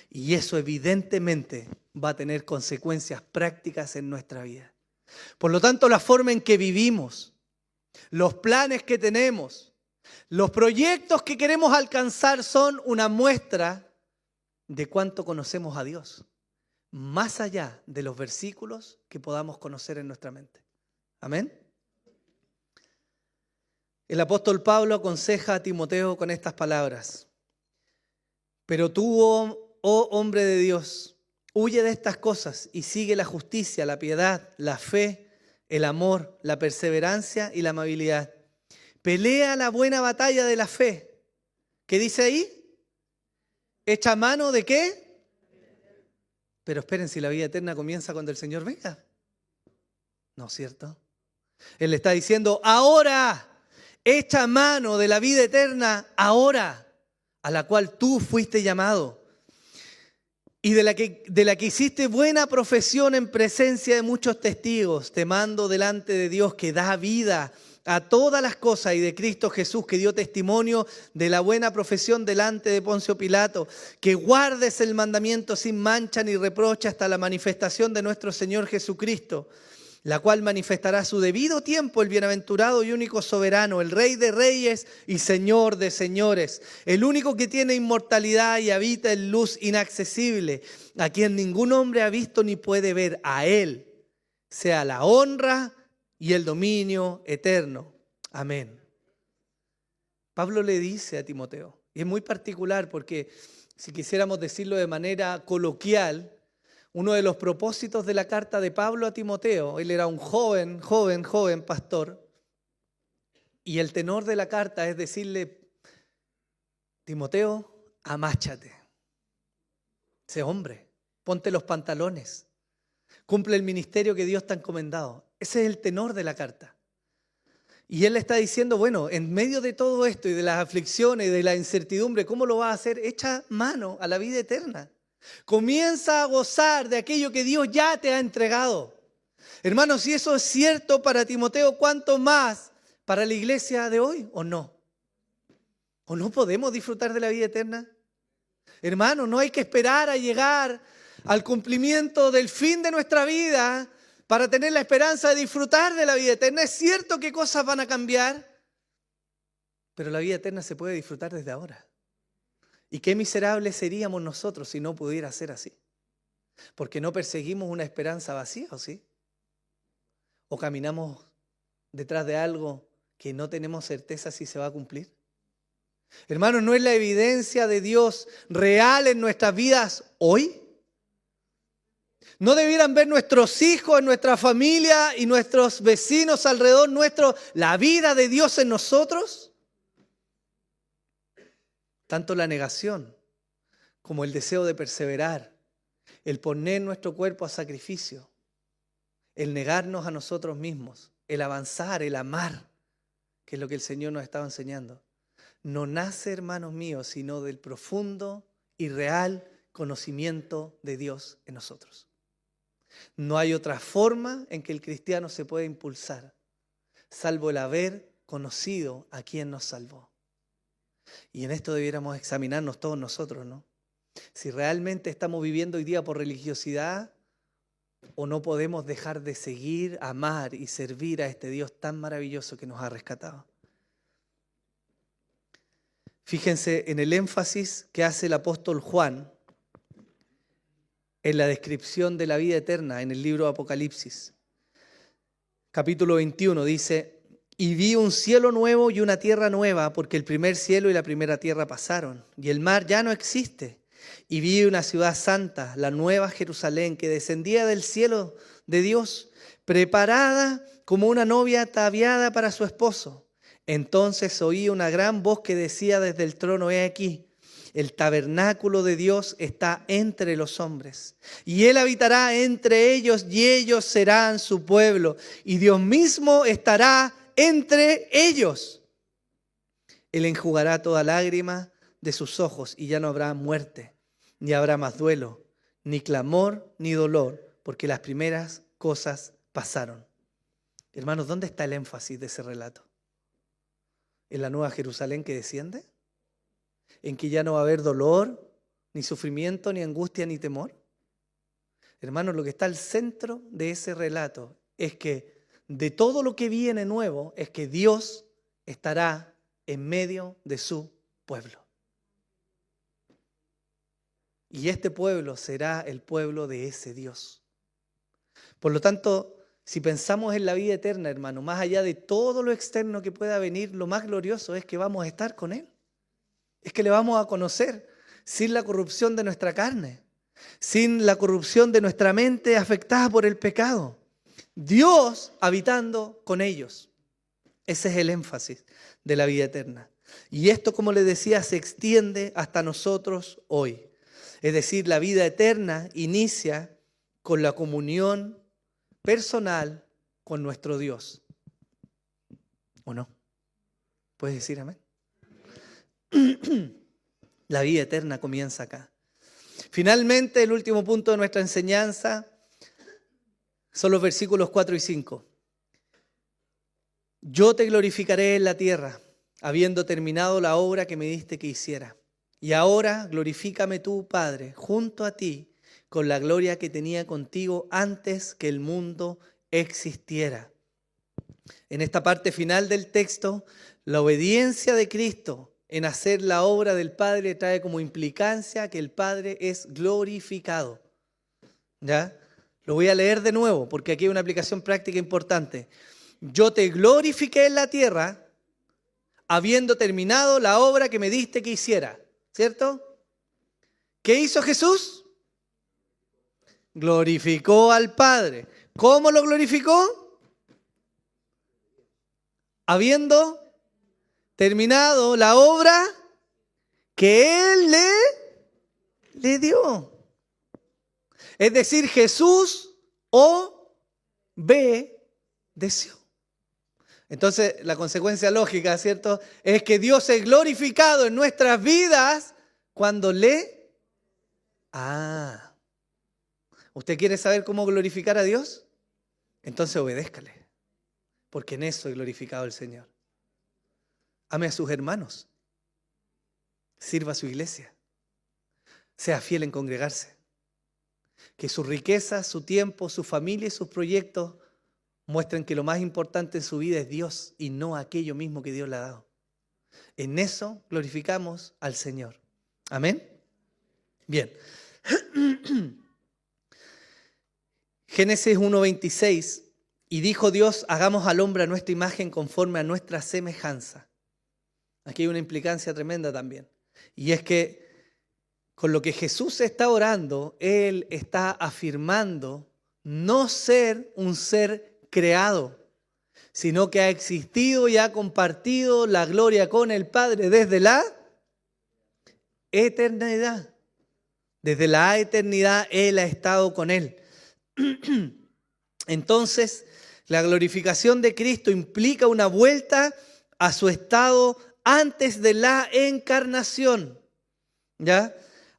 Y eso evidentemente va a tener consecuencias prácticas en nuestra vida. Por lo tanto, la forma en que vivimos, los planes que tenemos, los proyectos que queremos alcanzar son una muestra de cuánto conocemos a Dios, más allá de los versículos que podamos conocer en nuestra mente. Amén. El apóstol Pablo aconseja a Timoteo con estas palabras: pero tú, oh hombre de Dios, huye de estas cosas y sigue la justicia, la piedad, la fe, el amor, la perseverancia y la amabilidad. Pelea la buena batalla de la fe. ¿Qué dice ahí? ¿Echa mano de qué? Pero esperen, si la vida eterna comienza cuando el Señor venga. ¿No es cierto? Él le está diciendo, ahora, echa mano de la vida eterna, ahora, a la cual tú fuiste llamado. Y de la que hiciste buena profesión en presencia de muchos testigos, te mando delante de Dios que da vida a todas las cosas y de Cristo Jesús, que dio testimonio de la buena profesión delante de Poncio Pilato, que guardes el mandamiento sin mancha ni reproche hasta la manifestación de nuestro Señor Jesucristo, la cual manifestará a su debido tiempo el bienaventurado y único soberano, el Rey de reyes y Señor de señores, el único que tiene inmortalidad y habita en luz inaccesible, a quien ningún hombre ha visto ni puede ver. A Él sea la honra y el dominio eterno. Amén. Pablo le dice a Timoteo, y es muy particular porque si quisiéramos decirlo de manera coloquial, uno de los propósitos de la carta de Pablo a Timoteo, él era un joven pastor, y el tenor de la carta es decirle, Timoteo, amáchate, sé hombre, ponte los pantalones, cumple el ministerio que Dios te ha encomendado. Ese es el tenor de la carta. Y él le está diciendo, bueno, en medio de todo esto y de las aflicciones y de la incertidumbre, ¿cómo lo vas a hacer? Echa mano a la vida eterna. Comienza a gozar de aquello que Dios ya te ha entregado. Hermanos, si eso es cierto para Timoteo, ¿cuánto más para la iglesia de hoy? ¿O no? ¿O no podemos disfrutar de la vida eterna? Hermanos, no hay que esperar a llegar al cumplimiento del fin de nuestra vida para tener la esperanza de disfrutar de la vida eterna. Es cierto que cosas van a cambiar, pero la vida eterna se puede disfrutar desde ahora. Y qué miserables seríamos nosotros si no pudiera ser así. Porque no perseguimos una esperanza vacía, ¿o sí? ¿O caminamos detrás de algo que no tenemos certeza si se va a cumplir? Hermanos, ¿no es la evidencia de Dios real en nuestras vidas hoy? ¿No debieran ver nuestros hijos, nuestra familia y nuestros vecinos alrededor nuestro la vida de Dios en nosotros? Tanto la negación como el deseo de perseverar, el poner nuestro cuerpo a sacrificio, el negarnos a nosotros mismos, el avanzar, el amar, que es lo que el Señor nos estaba enseñando, no nace, hermanos míos, sino del profundo y real conocimiento de Dios en nosotros. No hay otra forma en que el cristiano se pueda impulsar, salvo el haber conocido a quien nos salvó. Y en esto debiéramos examinarnos todos nosotros, ¿no? Si realmente estamos viviendo hoy día por religiosidad o no podemos dejar de seguir, amar y servir a este Dios tan maravilloso que nos ha rescatado. Fíjense en el énfasis que hace el apóstol Juan en la descripción de la vida eterna en el libro de Apocalipsis. Capítulo 21 dice: y vi un cielo nuevo y una tierra nueva, porque el primer cielo y la primera tierra pasaron, y el mar ya no existe. Y vi una ciudad santa, la nueva Jerusalén, que descendía del cielo de Dios, preparada como una novia ataviada para su esposo. Entonces oí una gran voz que decía desde el trono: he aquí, el tabernáculo de Dios está entre los hombres, y Él habitará entre ellos, y ellos serán su pueblo, y Dios mismo estará entre ellos. Él enjugará toda lágrima de sus ojos, y ya no habrá muerte, ni habrá más duelo, ni clamor, ni dolor, porque las primeras cosas pasaron. Hermanos, ¿dónde está el énfasis de ese relato? ¿En la nueva Jerusalén que desciende? ¿En que ya no va a haber dolor, ni sufrimiento, ni angustia, ni temor? Hermanos, lo que está al centro de ese relato es que de todo lo que viene nuevo es que Dios estará en medio de su pueblo. Y este pueblo será el pueblo de ese Dios. Por lo tanto, si pensamos en la vida eterna, hermano, más allá de todo lo externo que pueda venir, lo más glorioso es que vamos a estar con Él. Es que le vamos a conocer sin la corrupción de nuestra carne, sin la corrupción de nuestra mente afectada por el pecado. Dios habitando con ellos. Ese es el énfasis de la vida eterna. Y esto, como les decía, se extiende hasta nosotros hoy. Es decir, la vida eterna inicia con la comunión personal con nuestro Dios. ¿O no? ¿Puedes decir amén? La vida eterna comienza acá. Finalmente, el último punto de nuestra enseñanza son los versículos 4 y 5. Yo te glorificaré en la tierra, habiendo terminado la obra que me diste que hiciera. Y ahora glorifícame tú, Padre, junto a ti, con la gloria que tenía contigo antes que el mundo existiera. En esta parte final del texto, la obediencia de Cristo en hacer la obra del Padre trae como implicancia que el Padre es glorificado. ¿Ya? Lo voy a leer de nuevo porque aquí hay una aplicación práctica importante. Yo te glorifiqué en la tierra, habiendo terminado la obra que me diste que hiciera. ¿Cierto? ¿Qué hizo Jesús? Glorificó al Padre. ¿Cómo lo glorificó? Habiendo terminado la obra que Él le dio. Es decir, Jesús obedeció. Entonces, la consecuencia lógica, ¿cierto?, es que Dios es glorificado en nuestras vidas cuando ¿usted quiere saber cómo glorificar a Dios? Entonces obedézcale, porque en eso es glorificado el Señor. Ame a sus hermanos, sirva a su iglesia, sea fiel en congregarse, que su riqueza, su tiempo, su familia y sus proyectos muestren que lo más importante en su vida es Dios y no aquello mismo que Dios le ha dado. En eso glorificamos al Señor. ¿Amén? Bien. Génesis 1:26. Y dijo Dios: hagamos al hombre a nuestra imagen conforme a nuestra semejanza. Aquí hay una implicancia tremenda también. Y es que con lo que Jesús está orando, Él está afirmando no ser un ser creado, sino que ha existido y ha compartido la gloria con el Padre desde la eternidad. Desde la eternidad Él ha estado con Él. Entonces, la glorificación de Cristo implica una vuelta a su estado antes de la encarnación. ¿Ya?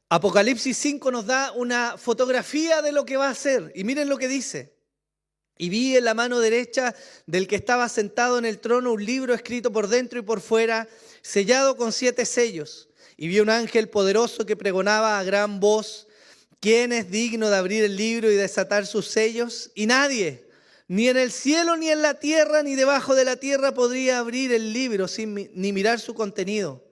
Apocalipsis 5 nos da una fotografía de lo que va a hacer. Y miren lo que dice. Y vi en la mano derecha del que estaba sentado en el trono un libro escrito por dentro y por fuera, sellado con 7 sellos. Y vi un ángel poderoso que pregonaba a gran voz: ¿quién es digno de abrir el libro y desatar sus sellos? Y nadie, ni en el cielo, ni en la tierra, ni debajo de la tierra, podría abrir el libro ni mirar su contenido.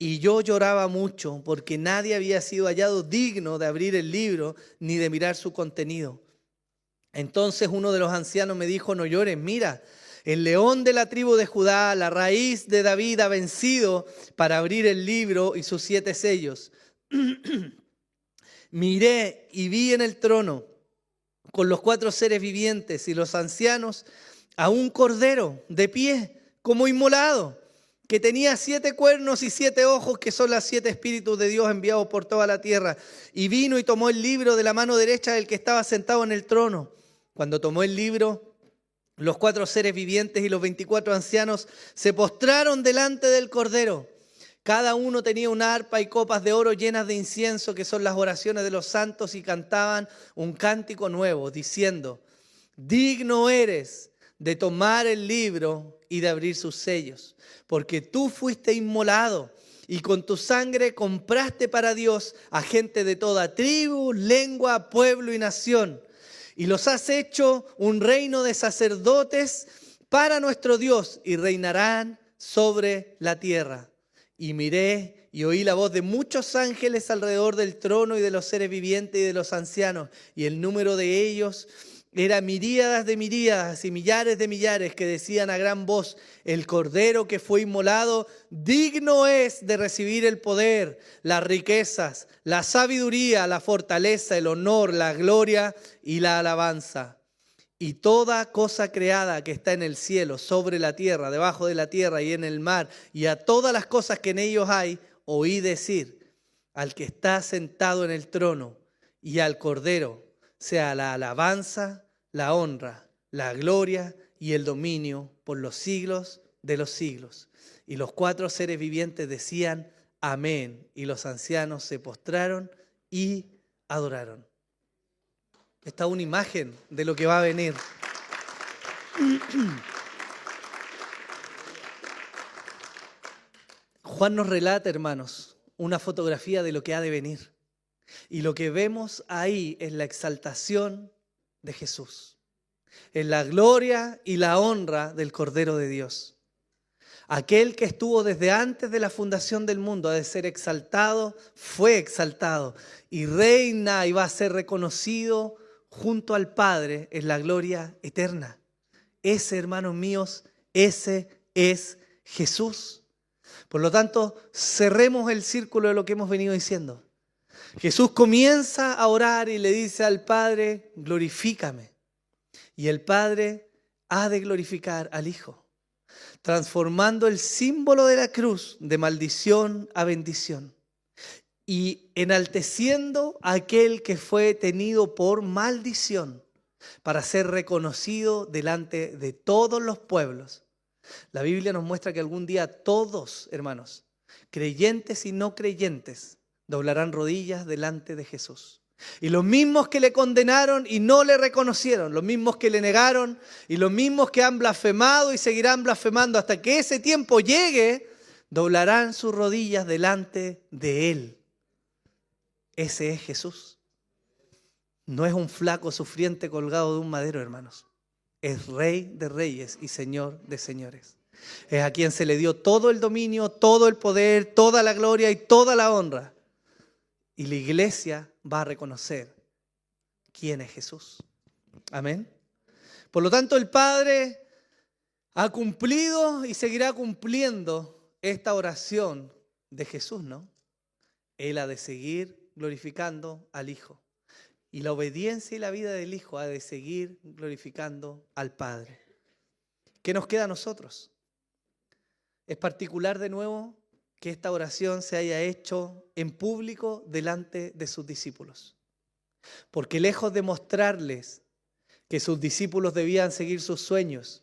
Y yo lloraba mucho porque nadie había sido hallado digno de abrir el libro ni de mirar su contenido. Entonces uno de los ancianos me dijo: no llores, mira, el león de la tribu de Judá, la raíz de David, ha vencido para abrir el libro y sus 7 sellos. Miré y vi en el trono con los 4 seres vivientes y los ancianos a un cordero de pie, como inmolado, que tenía 7 cuernos y 7 ojos, que son los 7 espíritus de Dios enviados por toda la tierra. Y vino y tomó el libro de la mano derecha del que estaba sentado en el trono. Cuando tomó el libro, los 4 seres vivientes y los 24 ancianos se postraron delante del Cordero. Cada uno tenía una arpa y copas de oro llenas de incienso, que son las oraciones de los santos, y cantaban un cántico nuevo, diciendo: digno eres de tomar el libro y de abrir sus sellos, porque tú fuiste inmolado y con tu sangre compraste para Dios a gente de toda tribu, lengua, pueblo y nación. Y los has hecho un reino de sacerdotes para nuestro Dios, y reinarán sobre la tierra. Y miré y oí la voz de muchos ángeles alrededor del trono y de los seres vivientes y de los ancianos, y el número de ellos era miríadas de miríadas y millares de millares, que decían a gran voz: el Cordero que fue inmolado, digno es de recibir el poder, las riquezas, la sabiduría, la fortaleza, el honor, la gloria y la alabanza. Y toda cosa creada que está en el cielo, sobre la tierra, debajo de la tierra y en el mar, y a todas las cosas que en ellos hay, oí decir: al que está sentado en el trono y al Cordero sea la alabanza, la honra, la gloria y el dominio por los siglos de los siglos. Y los 4 seres vivientes decían: amén. Y los ancianos se postraron y adoraron. Esta es una imagen de lo que va a venir. Juan nos relata, hermanos, una fotografía de lo que ha de venir. Y lo que vemos ahí es la exaltación de Jesús, es la gloria y la honra del Cordero de Dios. Aquel que estuvo desde antes de la fundación del mundo ha de ser exaltado, fue exaltado y reina y va a ser reconocido junto al Padre en la gloria eterna. Ese, hermanos míos, ese es Jesús. Por lo tanto, cerremos el círculo de lo que hemos venido diciendo. Jesús comienza a orar y le dice al Padre: glorifícame. Y el Padre ha de glorificar al Hijo, transformando el símbolo de la cruz de maldición a bendición y enalteciendo a aquel que fue tenido por maldición para ser reconocido delante de todos los pueblos. La Biblia nos muestra que algún día todos, hermanos, creyentes y no creyentes, doblarán rodillas delante de Jesús. Y los mismos que le condenaron y no le reconocieron, los mismos que le negaron y los mismos que han blasfemado y seguirán blasfemando hasta que ese tiempo llegue, doblarán sus rodillas delante de Él. Ese es Jesús. No es un flaco sufriente colgado de un madero, hermanos. Es Rey de reyes y Señor de señores. Es a quien se le dio todo el dominio, todo el poder, toda la gloria y toda la honra. Y la iglesia va a reconocer quién es Jesús. Amén. Por lo tanto, el Padre ha cumplido y seguirá cumpliendo esta oración de Jesús, ¿no? Él ha de seguir glorificando al Hijo. Y la obediencia y la vida del Hijo ha de seguir glorificando al Padre. ¿Qué nos queda a nosotros? Es particular de nuevo que esta oración se haya hecho en público delante de sus discípulos. Porque lejos de mostrarles que sus discípulos debían seguir sus sueños,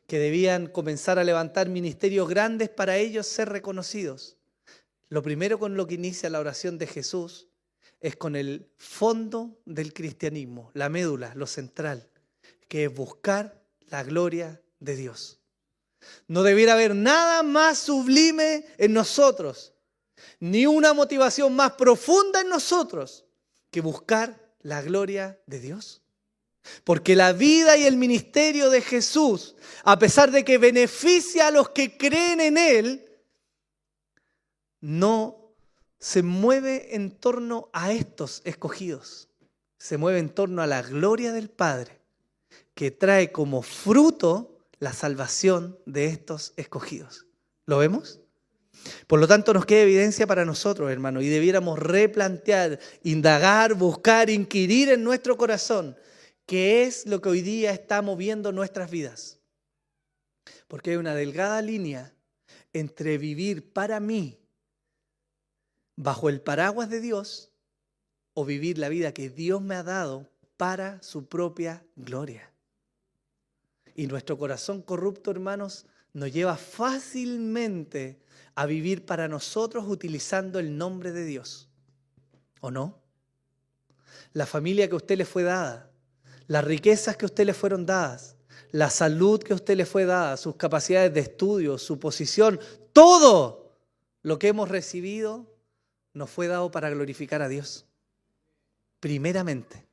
que debían comenzar a levantar ministerios grandes para ellos ser reconocidos, lo primero con lo que inicia la oración de Jesús es con el fondo del cristianismo, la médula, lo central, que es buscar la gloria de Dios. No debiera haber nada más sublime en nosotros, ni una motivación más profunda en nosotros que buscar la gloria de Dios. Porque la vida y el ministerio de Jesús, a pesar de que beneficia a los que creen en Él, no se mueve en torno a estos escogidos. Se mueve en torno a la gloria del Padre, que trae como fruto la salvación de estos escogidos. ¿Lo vemos? Por lo tanto, nos queda evidencia para nosotros, hermanos, y debiéramos replantear, indagar, buscar, inquirir en nuestro corazón qué es lo que hoy día está moviendo nuestras vidas. Porque hay una delgada línea entre vivir para mí bajo el paraguas de Dios o vivir la vida que Dios me ha dado para su propia gloria. Y nuestro corazón corrupto, hermanos, nos lleva fácilmente a vivir para nosotros utilizando el nombre de Dios. ¿O no? La familia que a usted le fue dada, las riquezas que a usted le fueron dadas, la salud que a usted le fue dada, sus capacidades de estudio, su posición, todo lo que hemos recibido nos fue dado para glorificar a Dios. Primeramente.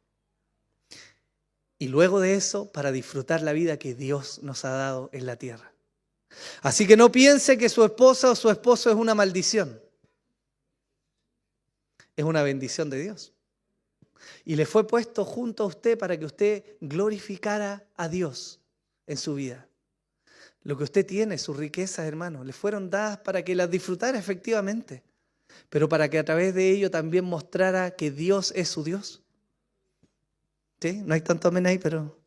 Y luego de eso, para disfrutar la vida que Dios nos ha dado en la tierra. Así que no piense que su esposa o su esposo es una maldición. Es una bendición de Dios. Y le fue puesto junto a usted para que usted glorificara a Dios en su vida. Lo que usted tiene, sus riquezas, hermanos, le fueron dadas para que las disfrutara efectivamente, pero para que a través de ello también mostrara que Dios es su Dios. ¿Sí? No hay tanto amén ahí, pero...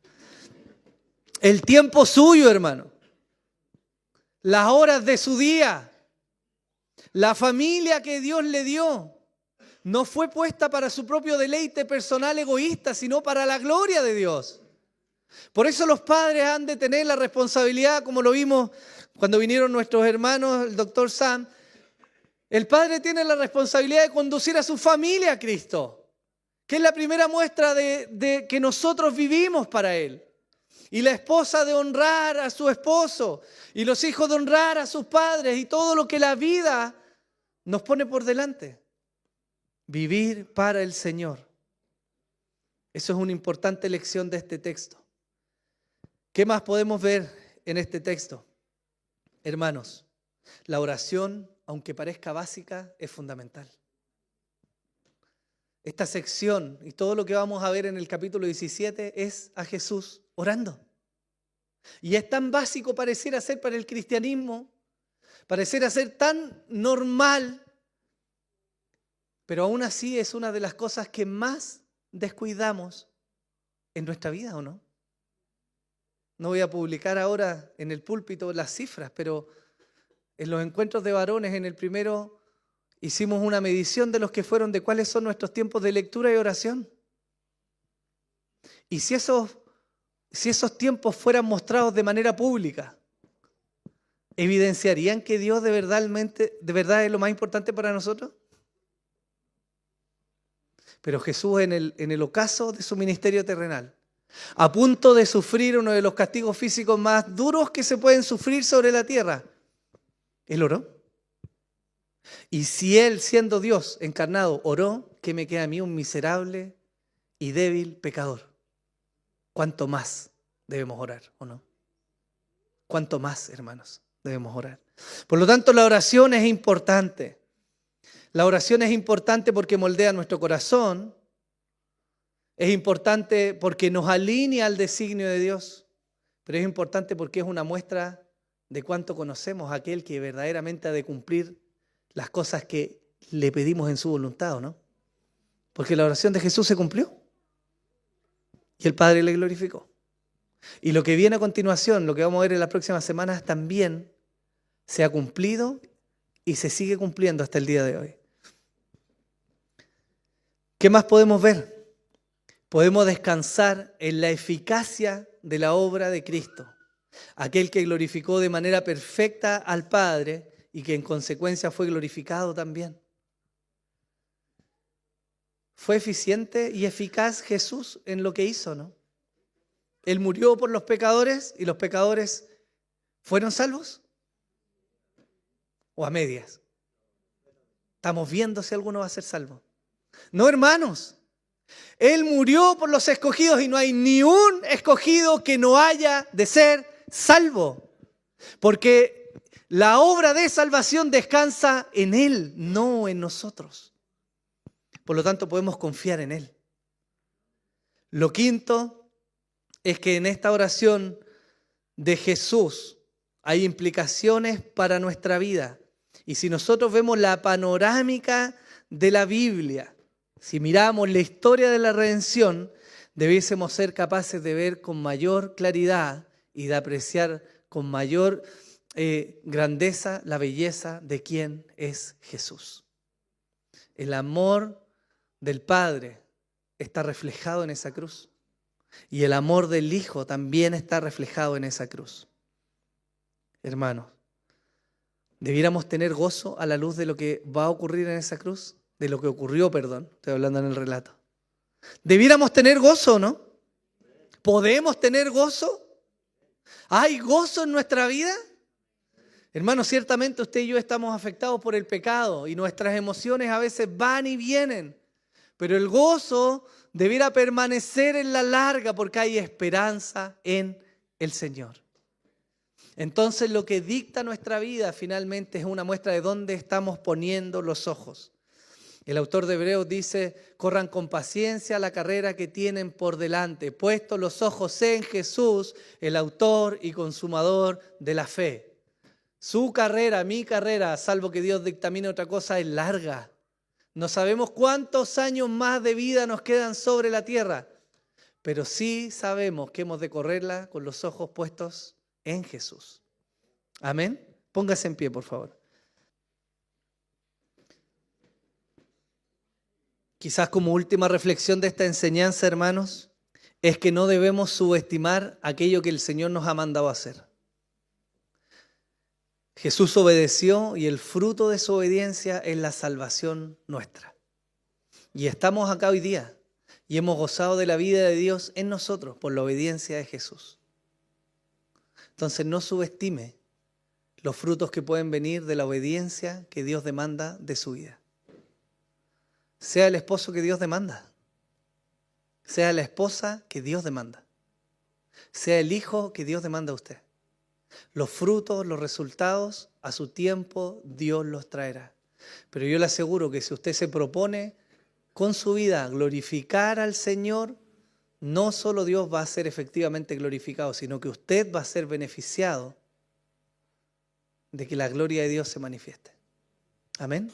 El tiempo suyo, hermano. Las horas de su día. La familia que Dios le dio. No fue puesta para su propio deleite personal egoísta, sino para la gloria de Dios. Por eso los padres han de tener la responsabilidad, como lo vimos cuando vinieron nuestros hermanos, el doctor Sam. El padre tiene la responsabilidad de conducir a su familia a Cristo, que es la primera muestra de que nosotros vivimos para Él. Y la esposa de honrar a su esposo, y los hijos de honrar a sus padres, y todo lo que la vida nos pone por delante. Vivir para el Señor. Eso es una importante lección de este texto. ¿Qué más podemos ver en este texto? Hermanos, la oración, aunque parezca básica, es fundamental. Esta sección y todo lo que vamos a ver en el capítulo 17 es a Jesús orando. Y es tan básico pareciera ser para el cristianismo, pareciera ser tan normal, pero aún así es una de las cosas que más descuidamos en nuestra vida, ¿o no? No voy a publicar ahora en el púlpito las cifras, pero en los encuentros de varones, en el primero, hicimos una medición de los que fueron, de cuáles son nuestros tiempos de lectura y oración. Y si esos tiempos fueran mostrados de manera pública, ¿evidenciarían que Dios de verdad es lo más importante para nosotros? Pero Jesús en el ocaso de su ministerio terrenal, a punto de sufrir uno de los castigos físicos más duros que se pueden sufrir sobre la tierra, Él oró. Y si Él, siendo Dios encarnado, oró, ¿qué me queda a mí, un miserable y débil pecador? ¿Cuánto más debemos orar, o no? ¿Cuánto más, hermanos, debemos orar? Por lo tanto, la oración es importante. La oración es importante porque moldea nuestro corazón. Es importante porque nos alinea al designio de Dios. Pero es importante porque es una muestra de cuánto conocemos a aquel que verdaderamente ha de cumplir las cosas que le pedimos en su voluntad, ¿no? Porque la oración de Jesús se cumplió y el Padre le glorificó. Y lo que viene a continuación, lo que vamos a ver en las próximas semanas, también se ha cumplido y se sigue cumpliendo hasta el día de hoy. ¿Qué más podemos ver? Podemos descansar en la eficacia de la obra de Cristo, aquel que glorificó de manera perfecta al Padre y que en consecuencia fue glorificado también. ¿Fue eficiente y eficaz Jesús en lo que hizo, no? Él murió por los pecadores y los pecadores ¿fueron salvos? ¿O a medias? Estamos viendo si alguno va a ser salvo. No, hermanos. Él murió por los escogidos y no hay ni un escogido que no haya de ser salvo. Porque la obra de salvación descansa en Él, no en nosotros. Por lo tanto, podemos confiar en Él. Lo quinto es que en esta oración de Jesús hay implicaciones para nuestra vida. Y si nosotros vemos la panorámica de la Biblia, si miramos la historia de la redención, debiésemos ser capaces de ver con mayor claridad y de apreciar con mayor grandeza la belleza de quién es Jesús. El amor del Padre está reflejado en esa cruz. Y el amor del Hijo también está reflejado en esa cruz. Hermanos, ¿debiéramos tener gozo a la luz de lo que va a ocurrir en esa cruz? De lo que ocurrió, perdón, estoy hablando en el relato. ¿Debiéramos tener gozo, no? ¿Podemos tener gozo? ¿Hay gozo en nuestra vida? Hermanos, ciertamente usted y yo estamos afectados por el pecado y nuestras emociones a veces van y vienen. Pero el gozo debiera permanecer en la larga porque hay esperanza en el Señor. Entonces lo que dicta nuestra vida finalmente es una muestra de dónde estamos poniendo los ojos. El autor de Hebreos dice, corran con paciencia la carrera que tienen por delante, puestos los ojos en Jesús, el autor y consumador de la fe. Su carrera, mi carrera, salvo que Dios dictamine otra cosa, es larga. No sabemos cuántos años más de vida nos quedan sobre la tierra, pero sí sabemos que hemos de correrla con los ojos puestos en Jesús. Amén. Póngase en pie, por favor. Quizás como última reflexión de esta enseñanza, hermanos, es que no debemos subestimar aquello que el Señor nos ha mandado a hacer. Jesús obedeció y el fruto de su obediencia es la salvación nuestra. Y estamos acá hoy día y hemos gozado de la vida de Dios en nosotros por la obediencia de Jesús. Entonces no subestime los frutos que pueden venir de la obediencia que Dios demanda de su vida. Sea el esposo que Dios demanda. Sea la esposa que Dios demanda. Sea el hijo que Dios demanda a usted. Los frutos, los resultados, a su tiempo Dios los traerá. Pero yo le aseguro que si usted se propone con su vida glorificar al Señor, no solo Dios va a ser efectivamente glorificado, sino que usted va a ser beneficiado de que la gloria de Dios se manifieste. Amén.